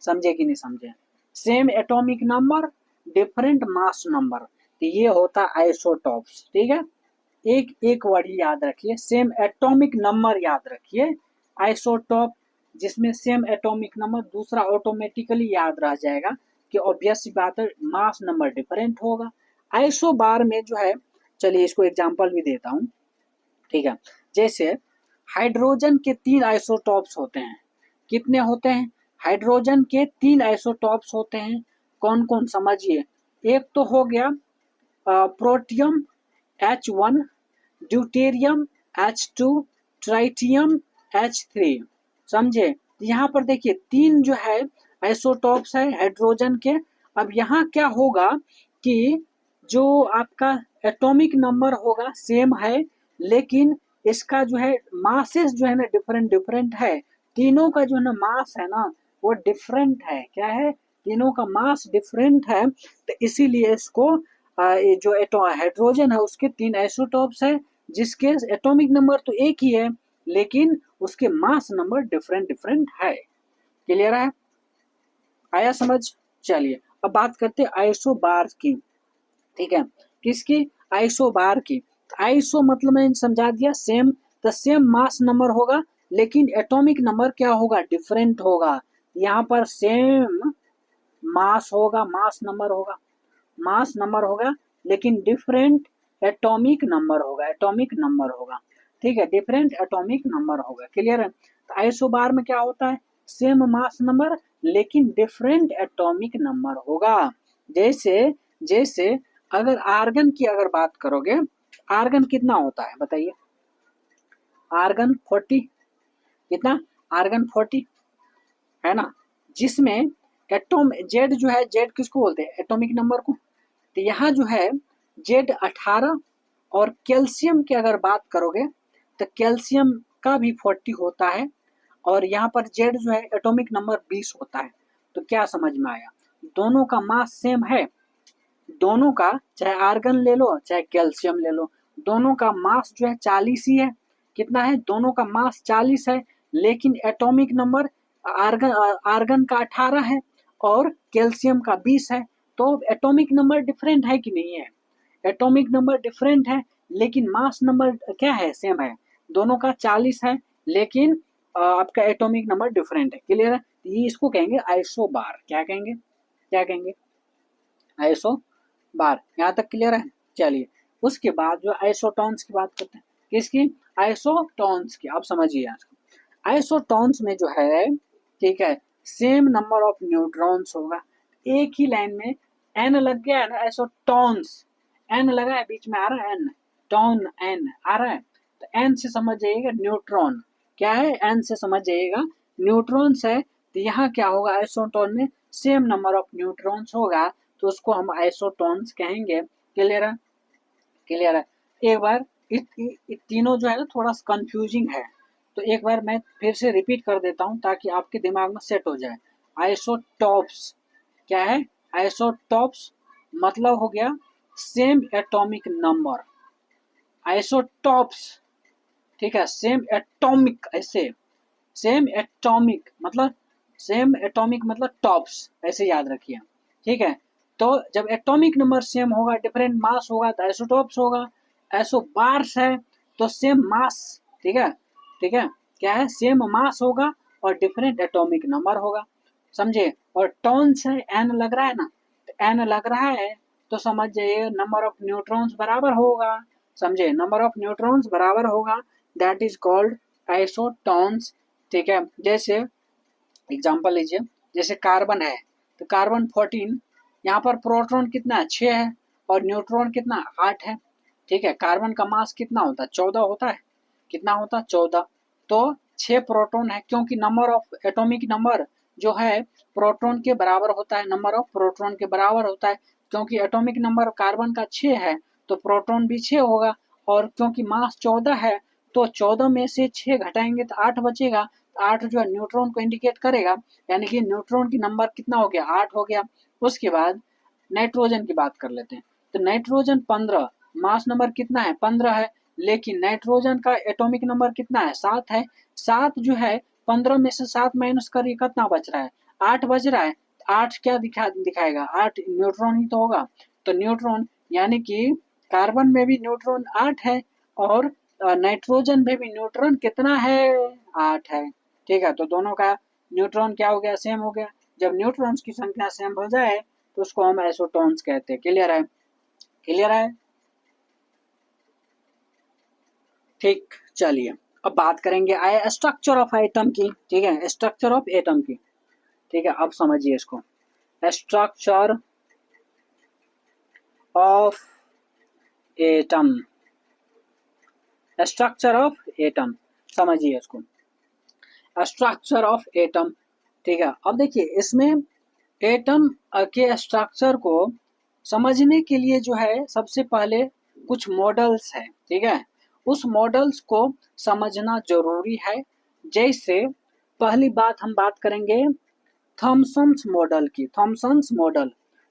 समझे कि नहीं समझे? Same atomic number, different mass number, तो ये होता है आइसोटॉप्स। ठीक है, एक एक वर्ड याद रखिए, सेम एटॉमिक नंबर याद रखिए, आइसोटॉप जिसमें सेम एटॉमिक नंबर, दूसरा ऑटोमेटिकली याद रह जाएगा कि ऑब्वियस सी बात है मास नंबर डिफरेंट होगा। आइसोबार में जो है, चलिए इसको एग्जांपल भी देता हूँ। ठीक है, जैसे हाइड्रोजन के 3 आइसोटॉप्स होते हैं। कितने होते हैं? हाइड्रोजन के 3 आइसोटॉप्स होते हैं। कौन कौन? समझिए, एक तो हो गया protium H1, deuterium H2, tritium H3। समझे? यहाँ पर देखिए 3 जो है आइसोटॉप्स है हाइड्रोजन के। अब यहाँ क्या होगा कि जो आपका एटॉमिक नंबर होगा सेम है, लेकिन इसका जो है मासेस जो है ना डिफरेंट डिफरेंट है। तीनों का जो है ना मास है ना वो डिफरेंट है। क्या है? तीनों का मास डिफरेंट है, तो इसीलिए इसको ये जो हाइड्रोजन है उसके तीन आइसोटॉप्स है, जिसके एटॉमिक नंबर तो एक ही है, लेकिन उसके मास नंबर डिफरेंट डिफरेंट है। क्लियर है? आया समझ? चलिए अब बात करते हैं आइसोबार की। ठीक है, किसकी? आइसोबार की। आइसो मतलब मैंने समझा दिया, सेम, तो सेम मास नंबर होगा, लेकिन एटॉमिक नंबर क्या होगा? डिफरेंट होगा। यहाँ पर सेम मास होगा, मास नंबर होगा, मास नंबर होगा, लेकिन डिफरेंट एटॉमिक नंबर होगा, एटॉमिक नंबर होगा। ठीक है, डिफरेंट एटॉमिक नंबर होगा। क्लियर है? तो आइसोबार में क्या होता है? सेम मास नंबर लेकिन डिफरेंट एटॉमिक नंबर होगा। जैसे जैसे अगर आर्गन की अगर बात करोगे, आर्गन कितना होता है बताइए? आर्गन 40, कितना? आर्गन 40 है ना, जिसमें एटॉम जेड जो है, जेड किसको बोलते हैं? एटॉमिक नंबर को। तो यहाँ जो है जेड 18, और कैल्शियम की अगर बात करोगे तो कैल्शियम का भी 40 होता है, और यहाँ पर जेड जो है एटॉमिक नंबर 20 होता है। तो क्या समझ में आया? दोनों का मास सेम है, दोनों का, चाहे आर्गन ले लो चाहे कैल्शियम ले लो, दोनों का मास जो है 40 ही है। कितना है? दोनों का मास 40 है, लेकिन एटॉमिक नंबर आर्गन आर्गन का 18 है और कैल्शियम का 20 है। तो एटॉमिक नंबर डिफरेंट है कि नहीं है? एटॉमिक नंबर डिफरेंट है, लेकिन मास नंबर क्या है? सेम है। दोनों का 40 है, लेकिन आपका एटॉमिक नंबर डिफरेंट है। क्लियर है? ये इसको कहेंगे आइसोबार। क्या कहेंगे? क्या कहेंगे? आइसो बार। यहाँ तक क्लियर है? चलिए उसके बाद जो आइसोटॉन्स की बात करते हैं। किसकी? आइसोटॉन्स की। आप समझिए आज आइसोटॉन्स में जो है, ठीक है, सेम नंबर ऑफ न्यूट्रॉन्स होगा। एक ही लाइन में एन लग गया है ना, आइसोटॉन्स, एन लगा है, बीच में आ रहा है एन, टॉन एन आ रहा है, तो एन से समझ जाइएगा न्यूट्रॉन। क्या है? एन से समझ जाइएगा न्यूट्रॉन्स है। तो यहाँ क्या होगा? आइसोटॉन में सेम नंबर ऑफ न्यूट्रॉन्स होगा, तो उसको हम आइसोटॉन्स कहेंगे। क्लियर है? क्लियर है? एक बार तीनों जो है ना थोड़ा सा कंफ्यूजिंग है, तो एक बार मैं फिर से रिपीट कर देता हूँ ताकि आपके दिमाग में सेट हो जाए। आइसोटॉप्स क्या है? आइसोटॉप्स मतलब हो गया सेम एटॉमिक नंबर। आइसोटॉप्स, ठीक है, सेम एटॉमिक, ऐसे सेम एटॉमिक मतलब, सेम एटॉमिक मतलब टॉप्स, ऐसे याद रखिए। ठीक है, तो जब एटॉमिक नंबर सेम होगा, डिफरेंट मास होगा, तो आइसोटॉप्स होगा। आइसोबार्स है तो सेम मास। ठीक है, ठीक है, क्या है? सेम मास होगा और डिफरेंट एटॉमिक नंबर होगा। समझे? और टॉन्स है, एन लग रहा है ना, तो एन लग रहा है तो समझ जाइए नंबर ऑफ न्यूट्रॉन्स बराबर होगा। समझे? नंबर ऑफ न्यूट्रॉन्स बराबर होगा, दैट इज कॉल्ड आइसोटॉन्स। ठीक है, जैसे एग्जांपल लीजिए, जैसे कार्बन है, तो कार्बन 14, यहाँ पर प्रोटॉन कितना है? 6 है, और न्यूट्रॉन कितना? 8 है। ठीक है, कार्बन का मास कितना होता है? 14 होता है। कितना होता है? 14। तो 6 प्रोटॉन है, क्योंकि नंबर ऑफ एटॉमिक नंबर जो है प्रोटॉन के बराबर होता है, नंबर ऑफ प्रोटॉन के बराबर होता है। क्योंकि एटॉमिक नंबर कार्बन का 6 है तो प्रोटॉन भी 6 होगा, और क्योंकि मास 14 है तो 14 में से 6 घटाएंगे तो 8 बचेगा। 8 जो है न्यूट्रॉन को इंडिकेट करेगा, यानी कि न्यूट्रॉन की नंबर कितना हो गया? 8 हो गया। उसके बाद नाइट्रोजन की बात कर लेते हैं, तो नाइट्रोजन 15, मास नंबर कितना है? 15 है, लेकिन नाइट्रोजन का एटॉमिक नंबर कितना है? 7 है। 7 जो है 15 में से 7 माइनस करिए, कितना बच रहा है? 8 बच रहा है। 8 क्या दिखाएगा? 8 न्यूट्रॉन ही तो होगा। तो न्यूट्रॉन, यानी कि कार्बन में भी न्यूट्रॉन 8 है, और नाइट्रोजन में भी न्यूट्रॉन कितना है? 8 है। ठीक है, तो दोनों का न्यूट्रॉन क्या हो गया? सेम हो गया। जब न्यूट्रॉन्स की संख्या सेम हो जाए तो उसको हम आइसोटॉन्स कहते हैं। क्लियर है? क्लियर है? ठीक, चलिए अब बात करेंगे स्ट्रक्चर ऑफ एटम की। ठीक है, स्ट्रक्चर ऑफ एटम की। ठीक है, अब समझिए इसको, structure of atom, structure of atom, समझिए इसको, स्ट्रक्चर ऑफ एटम। ठीक है, अब देखिए इसमें एटम के स्ट्रक्चर को समझने के लिए जो है सबसे पहले कुछ मॉडल्स है, ठीक है, उस मॉडल्स को समझना जरूरी है। जैसे पहली बात हम बात करेंगे थॉमसन्स मॉडल की, थॉमसन्स मॉडल,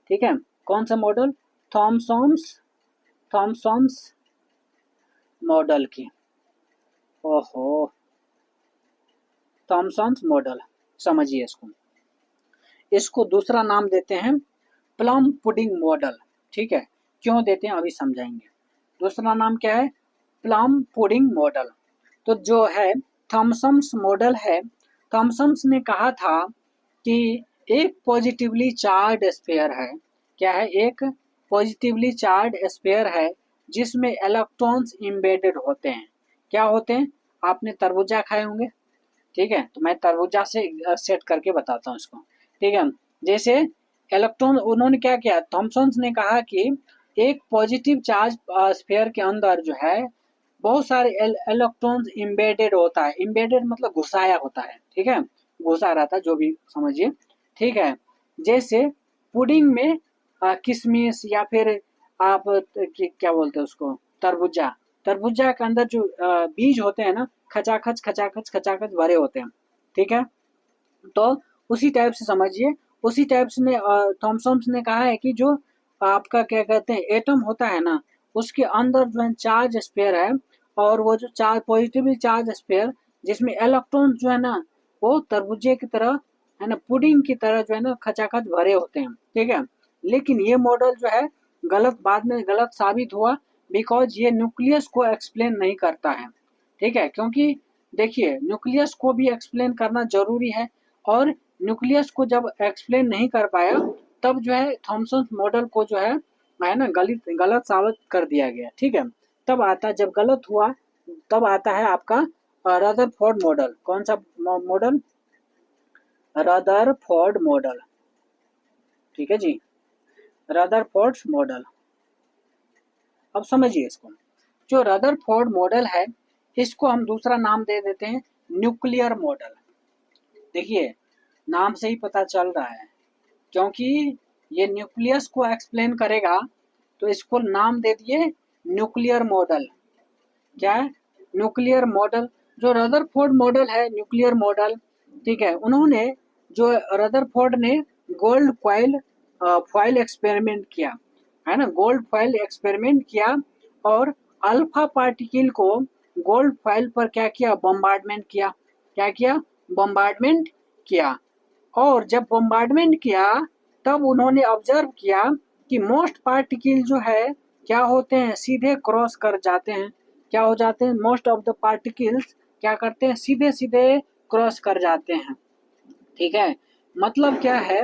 ठीक है, कौन सा मॉडल? थॉमसन्स, थॉमसन्स मॉडल की, ओहो, थॉमसन्स मॉडल, समझिए इसको। इसको दूसरा नाम देते हैं प्लम पुडिंग मॉडल, ठीक है, क्यों देते हैं अभी समझाएंगे। दूसरा नाम क्या है? Plum pudding model. तो जो है थॉमसन्स मॉडल है, थॉमसन्स ने कहा था कि एक पॉजिटिवली चार्ज स्फीयर है, क्या है? एक पॉजिटिवली चार्ज स्फीयर है जिसमें इलेक्ट्रॉन्स एम्बेडेड होते हैं। क्या होते हैं? आपने तरबूजा खाए होंगे, ठीक है, तो मैं तरबूजा से सेट करके बताता हूँ इसको, ठीक है। जैसे इलेक्ट्रॉन, उन्होंने क्या किया, थॉमसन्स ने कहा कि एक पॉजिटिव चार्ज स्फीयर के अंदर जो है बहुत सारे इलेक्ट्रॉन्स एम्बेडेड होता है, एम्बेडेड मतलब घुसाया होता है, ठीक है, घुसा रहता है, जो भी समझिए, ठीक है। जैसे पुडिंग में किशमिश या फिर आप क्या बोलते हैं उसको, तरबूजा, तरबूजा के अंदर जो बीज होते हैं ना, खचाखच खचाखच खचाखच भरे होते हैं, ठीक है। तो उसी टाइप से समझिए, उसी टाइप से ने थॉमसन्स ने कहा है कि जो आपका क्या कहते हैं एटम होता है ना, उसके अंदर जो है चार्ज स्फीयर है, और वो जो चार्ज पॉजिटिवली चार्ज स्फीयर जिसमें इलेक्ट्रॉन जो है ना वो तरबूजे की तरह है ना, पुडिंग की तरह जो है ना खचाखच भरे होते हैं, ठीक है। लेकिन ये मॉडल जो है गलत, बाद में गलत साबित हुआ, बिकॉज ये न्यूक्लियस को एक्सप्लेन नहीं करता है, ठीक है, क्योंकि देखिए न्यूक्लियस को भी एक्सप्लेन करना जरूरी है, और न्यूक्लियस को जब एक्सप्लेन नहीं कर पाया तब जो है थॉमसन मॉडल को जो है ना गलत गलत साबित कर दिया गया, ठीक है। तब आता, जब गलत हुआ तब आता है आपका रदरफोर्ड मॉडल। कौन सा मॉडल? रदरफोर्ड मॉडल, ठीक है जी, रदरफोर्ड मॉडल। अब समझिए इसको, जो रदरफोर्ड मॉडल है इसको हम दूसरा नाम दे देते हैं न्यूक्लियर मॉडल। देखिए नाम से ही पता चल रहा है, क्योंकि ये न्यूक्लियस को एक्सप्लेन करेगा, तो इसको नाम दे दिए न्यूक्लियर मॉडल। क्या है? Nuclear model. जो रदरफोर्ड मॉडल है न्यूक्लियर मॉडल, ठीक है, उन्होंने जो रदरफोर्ड ने गोल्ड फॉइल फॉइल एक्सपेरिमेंट किया, है ना, गोल्ड फॉइल एक्सपेरिमेंट किया, और अल्फा पार्टिकल को गोल्ड फॉइल पर क्या किया, बम्बार्डमेंट किया। क्या किया? बम्बार्डमेंट किया। और जब बम्बार्डमेंट किया तब उन्होंने ऑब्जर्व किया कि मोस्ट पार्टिकल जो है क्या होते हैं, सीधे क्रॉस कर जाते हैं। क्या हो जाते हैं? मोस्ट ऑफ द पार्टिकल्स क्या करते हैं, सीधे सीधे क्रॉस कर जाते हैं, ठीक है। मतलब क्या है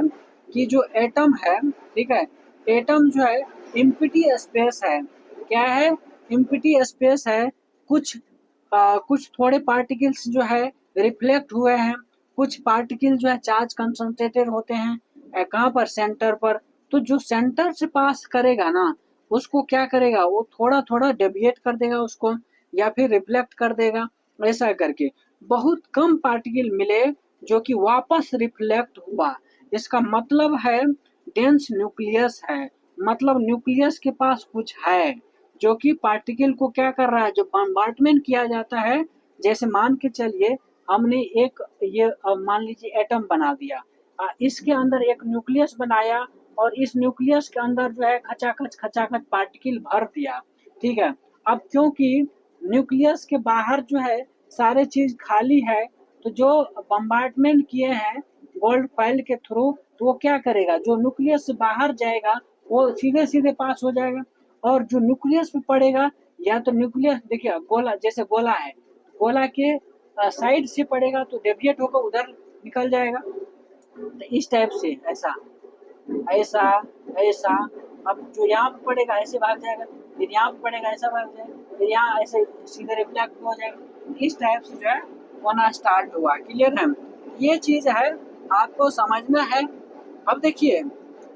कि जो एटम है, ठीक है, एटम जो है एम्प्टी स्पेस है। क्या है? एम्प्टी स्पेस है। कुछ थोड़े पार्टिकल्स जो है रिफ्लेक्ट हुए हैं, कुछ पार्टिकल जो है चार्ज कंसंट्रेटेड होते हैं कहाँ पर, सेंटर पर। तो जो सेंटर से पास करेगा ना उसको क्या करेगा, वो थोड़ा थोड़ा डेविएट कर देगा उसको, या फिर रिफ्लेक्ट कर देगा, ऐसा करके बहुत कम पार्टिकल मिले जो कि वापस रिफ्लेक्ट हुआ। इसका मतलब है डेंस न्यूक्लियस है, मतलब न्यूक्लियस के पास कुछ है जो कि पार्टिकल को क्या कर रहा है, जो बम्बार्डमेंट किया जाता है। जैसे मान के चलिए हमने एक ये मान लीजिए एटम बना दिया, इसके अंदर एक न्यूक्लियस बनाया, और इस न्यूक्लियस के अंदर जो है खचाखच खचाखच पार्टिकल भर दिया, ठीक है। अब क्योंकि न्यूक्लियस के बाहर जो है सारे चीज खाली है, तो जो बम्बार्डमेंट किए हैं गोल्ड फॉइल के थ्रू, तो वो क्या करेगा, जो न्यूक्लियस से बाहर जाएगा वो सीधे सीधे पास हो जाएगा, और जो न्यूक्लियस पे पड़ेगा, या तो न्यूक्लियस देखिए गोला, जैसे गोला है, गोला के साइड से पड़ेगा तो डेविएट होकर उधर निकल जाएगा, तो इस टाइप से ऐसा ऐसा ऐसा। अब जो यहाँ पे पड़ेगा ऐसे भाग जाएगा, फिर यहाँ पे पड़ेगा ऐसा भाग जाएगा, फिर यहाँ ऐसे सीधे रिफ्लेक्ट हो जाएगा, इस टाइप से जो है होना स्टार्ट हुआ। क्लियर है? ये चीज है, आपको समझना है। अब देखिए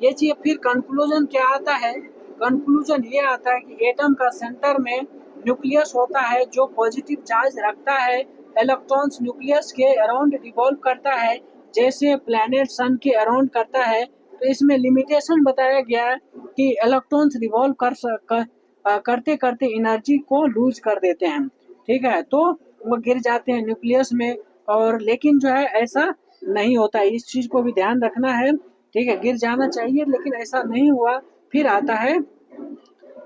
ये चीज, फिर कंक्लूजन क्या आता है, कंक्लूजन ये आता है कि एटम का सेंटर में न्यूक्लियस होता है जो पॉजिटिव चार्ज रखता है, इलेक्ट्रॉन्स न्यूक्लियस के अराउंड रिवॉल्व करता है, जैसे प्लैनेट सन के अराउंड करता है। तो इसमें लिमिटेशन बताया गया है कि इलेक्ट्रॉन्स रिवॉल्व करते करते एनर्जी को लूज कर देते हैं, ठीक है, तो वो गिर जाते हैं न्यूक्लियस में। और लेकिन जो है ऐसा नहीं होता है, इस चीज को भी ध्यान रखना है, ठीक है, गिर जाना चाहिए लेकिन ऐसा नहीं हुआ। फिर आता है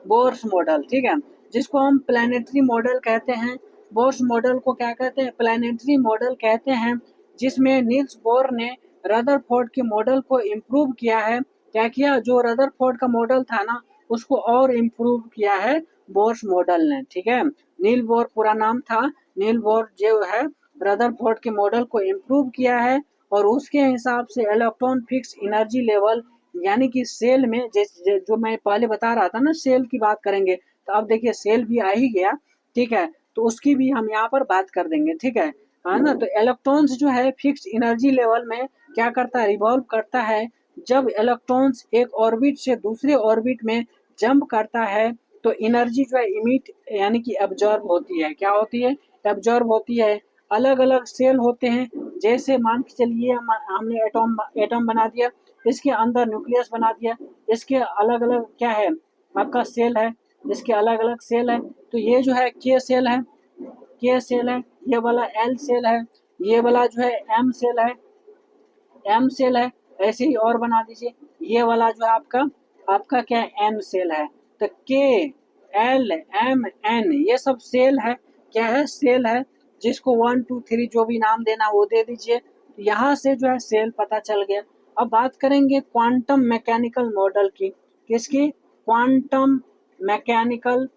बोर्स मॉडल, ठीक है, जिसको हम प्लानिटरी मॉडल कहते हैं। बोर्स मॉडल को क्या कहते हैं? प्लानिटरी मॉडल कहते हैं, जिसमें नील्स बोर ने रदरफोर्ड के मॉडल को इम्प्रूव किया है। क्या किया? जो रदरफोर्ड का मॉडल था ना, उसको और इम्प्रूव किया है बोर्स मॉडल ने, ठीक है। नील बोर पूरा नाम था, नील बोर जो है रदरफोर्ड के मॉडल को इम्प्रूव किया है, और उसके हिसाब से इलेक्ट्रॉन फिक्स एनर्जी लेवल, यानी कि सेल में जो मैं पहले बता रहा था ना, सेल की बात करेंगे, तो अब देखिए सेल भी आ ही गया, ठीक है, तो उसकी भी हम यहाँ पर बात कर देंगे, ठीक है ना। तो इलेक्ट्रॉन्स जो है फिक्स एनर्जी लेवल में क्या करता है? रिवॉल्व करता है। जब इलेक्ट्रॉन्स एक ऑर्बिट से दूसरे ऑर्बिट में जंप करता है, तो एनर्जी जो है इमिट यानी कि एब्जॉर्ब होती है। क्या होती है? एब्जॉर्ब होती है। अलग अलग सेल होते हैं, जैसे मान के चलिए हमने एटॉम एटम बना दिया, इसके अंदर न्यूक्लियस बना दिया, इसके अलग अलग क्या है? आपका सेल है, इसके अलग अलग सेल है। तो ये जो है के सेल है, के सेल है, ये वाला एल सेल है, ये वाला जो है एम सेल है, एम सेल है। ऐसे ही और बना दीजिए, ये वाला जो है आपका आपका क्या है? एन सेल है। तो के एल एम एन ये सब सेल है, क्या है? सेल है, जिसको 1 2 3 जो भी नाम देना वो दे दीजिए। तो यहाँ से जो है सेल पता चल गया। अब बात करेंगे क्वांटम मैकेनिकल मॉडल की। किसकी? क्वांटम मैकेनिकल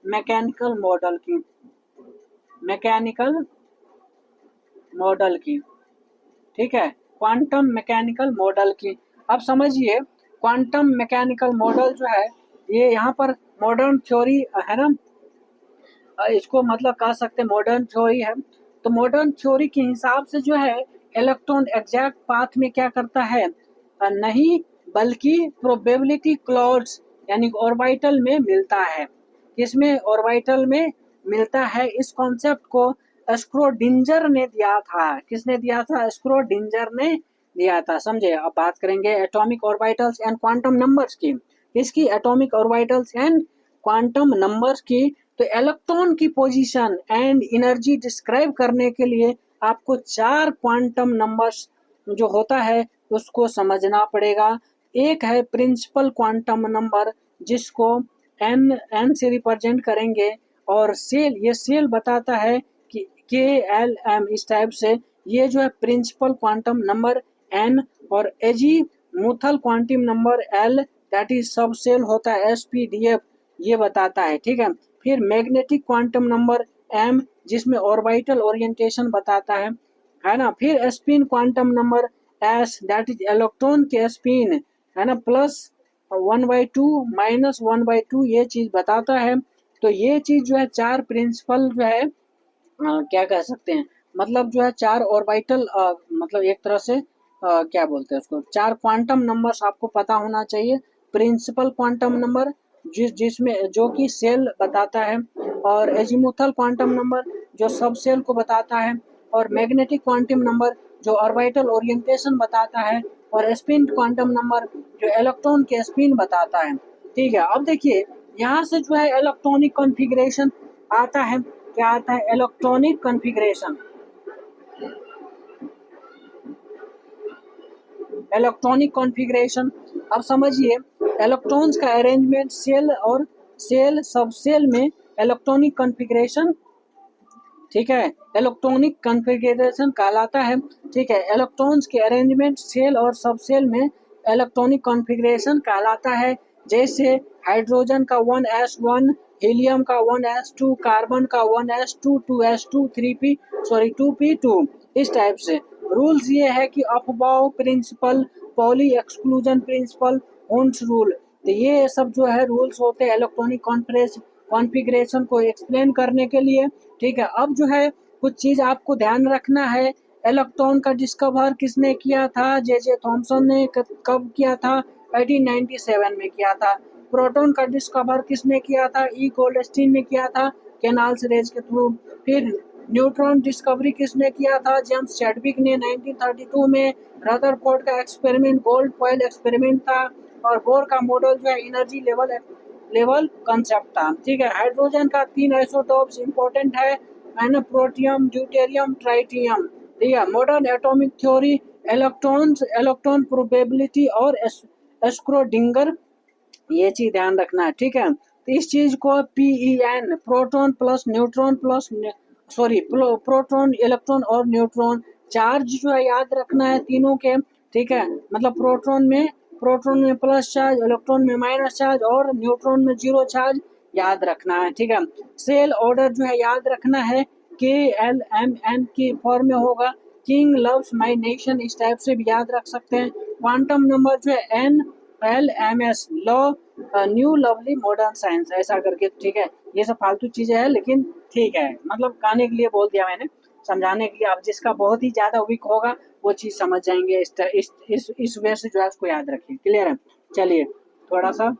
मैकेनिकल मॉडल की, मैकेनिकल मॉडल की, ठीक है, क्वांटम मैकेनिकल मॉडल की। अब समझिए क्वांटम मैकेनिकल मॉडल जो है, ये यहाँ पर मॉडर्न थ्योरी है ना, इसको मतलब कह सकते हैं मॉडर्न थ्योरी है। तो मॉडर्न थ्योरी के हिसाब से जो है इलेक्ट्रॉन एग्जैक्ट पाथ में क्या करता है? नहीं, बल्कि प्रोबेबिलिटी क्लॉड्स यानी ऑर्बिटल में मिलता है। किसमें? ऑर्बिटल में मिलता है। इस कॉन्सेप्ट को स्क्रोडिंजर ने दिया था। किसने दिया था? स्क्रोडिंजर ने दिया था, समझे। अब बात करेंगे atomic orbitals and quantum numbers की। किसकी? Atomic orbitals and quantum numbers की। तो इलेक्ट्रॉन की पोजीशन एंड एनर्जी डिस्क्राइब करने के लिए आपको 4 क्वांटम नंबर्स जो होता है उसको समझना पड़ेगा। एक है प्रिंसिपल क्वांटम नंबर, जिसको एन से रिप्रेजेंट करेंगे, और सेल, ये सेल बताता है कि के एल एम, इस टाइप से ये जो है प्रिंसिपल क्वांटम नंबर एन, और azimuthal quantum number L, that is सब सेल होता है एस पी डी एफ, ये बताता है, ठीक है। फिर मैग्नेटिक क्वांटम नंबर एम, जिसमें ऑर्बिटल ओरिएंटेशन बताता है ना। फिर spin quantum number S, that is electron के स्पिन, है ना, प्लस 1/2 माइनस 1/2, ये चीज बताता है। तो ये चीज जो है 4 प्रिंसिपल जो है क्या कह सकते हैं, मतलब जो है 4 ऑर्बिटल, मतलब एक तरह से क्या बोलते हैं उसको, 4 क्वांटम नंबर्स आपको पता होना चाहिए। प्रिंसिपल क्वांटम नंबर जिसमें जो कि सेल बताता है, और एजीमुथल क्वांटम नंबर जो सब सेल को बताता है, और मैग्नेटिक क्वांटम नंबर जो ऑर्बिटल ओरिएंटेशन बताता है, और स्पिन क्वांटम नंबर जो इलेक्ट्रॉन के स्पिन बताता है, ठीक है। अब देखिए यहाँ से जो है इलेक्ट्रॉनिक कॉन्फ़िगरेशन आता है। क्या आता है? Electronic configuration. इलेक्ट्रॉनिक कॉन्फ़िगरेशन, अब समझिए इलेक्ट्रॉन्स का अरेंजमेंट सेल और सेल सब सेल में इलेक्ट्रॉनिक कॉन्फ़िगरेशन, ठीक है, इलेक्ट्रॉनिक कॉन्फ़िगरेशन कहलाता है, ठीक है। इलेक्ट्रॉन्स के अरेंजमेंट सेल और सब सेल में इलेक्ट्रॉनिक कॉन्फ़िगरेशन कहलाता है। जैसे हाइड्रोजन का 1s1, हीलियम का 1s2, कार्बन का 1s2, 2s2, 3p sorry 2p2, इस टाइप से। रूल्स ये है कि aufbau principle, Pauli exclusion principle, Hund's rule, तो ये सब जो है रूल्स होते हैं इलेक्ट्रॉनिक कॉन्फ़िगरेशन को एक्सप्लेन करने के लिए, ठीक है। अब जो है कुछ चीज आपको ध्यान रखना है। इलेक्ट्रॉन का डिस्कवर किसने किया था? जे थॉमसन ने कब किया था? 1897 में किया था। प्रोटॉन का डिस्कवर किसने किया था? ई गोल्डस्टीन ने किया था, केनाल्स रेज के थ्रू। फिर न्यूट्रॉन डिस्कवरी किसने किया था? जेम्स चैडविक ने 1932 में। रदरफोर्ड का एक्सपेरिमेंट गोल्ड फॉइल एक्सपेरिमेंट था। और बोर का मॉडल जो है एनर्जी लेवल लेवल कंसेप्ट था। ठीक है, हाइड्रोजन का 3 आइसोटोप्स इंपॉर्टेंट है ना, प्रोटियम, ड्यूटेरियम, ट्राइटियम। ठीक है, modern atomic theory, electron probability और स्क्रोडिंगर, ये चीज ध्यान रखना है। ठीक है, तो इस चीज को PEN, proton plus neutron plus, sorry, proton, electron और न्यूट्रॉन चार्ज जो है याद रखना है तीनों के। ठीक है, मतलब प्रोटॉन में प्लस चार्ज, इलेक्ट्रॉन में माइनस चार्ज और न्यूट्रॉन में जीरो चार्ज याद रखना है। ठीक है, सेल ऑर्डर जो है याद रखना है, KLMN की फॉर्म में होगा, किंग लव्स माई नेशन, इस टाइप से भी याद रख सकते हैं। क्वांटम नंबर जो है NLMS, law new lovely modern science, ऐसा करके। ठीक है, ये सब फालतू चीजें हैं लेकिन ठीक है, मतलब गाने के लिए बोल दिया मैंने, समझाने के लिए। अब जिसका बहुत ही ज्यादा वीक होगा वो चीज समझ जाएंगे, इस वे से जो है उसको याद रखिए। क्लियर है? चलिए थोड़ा सा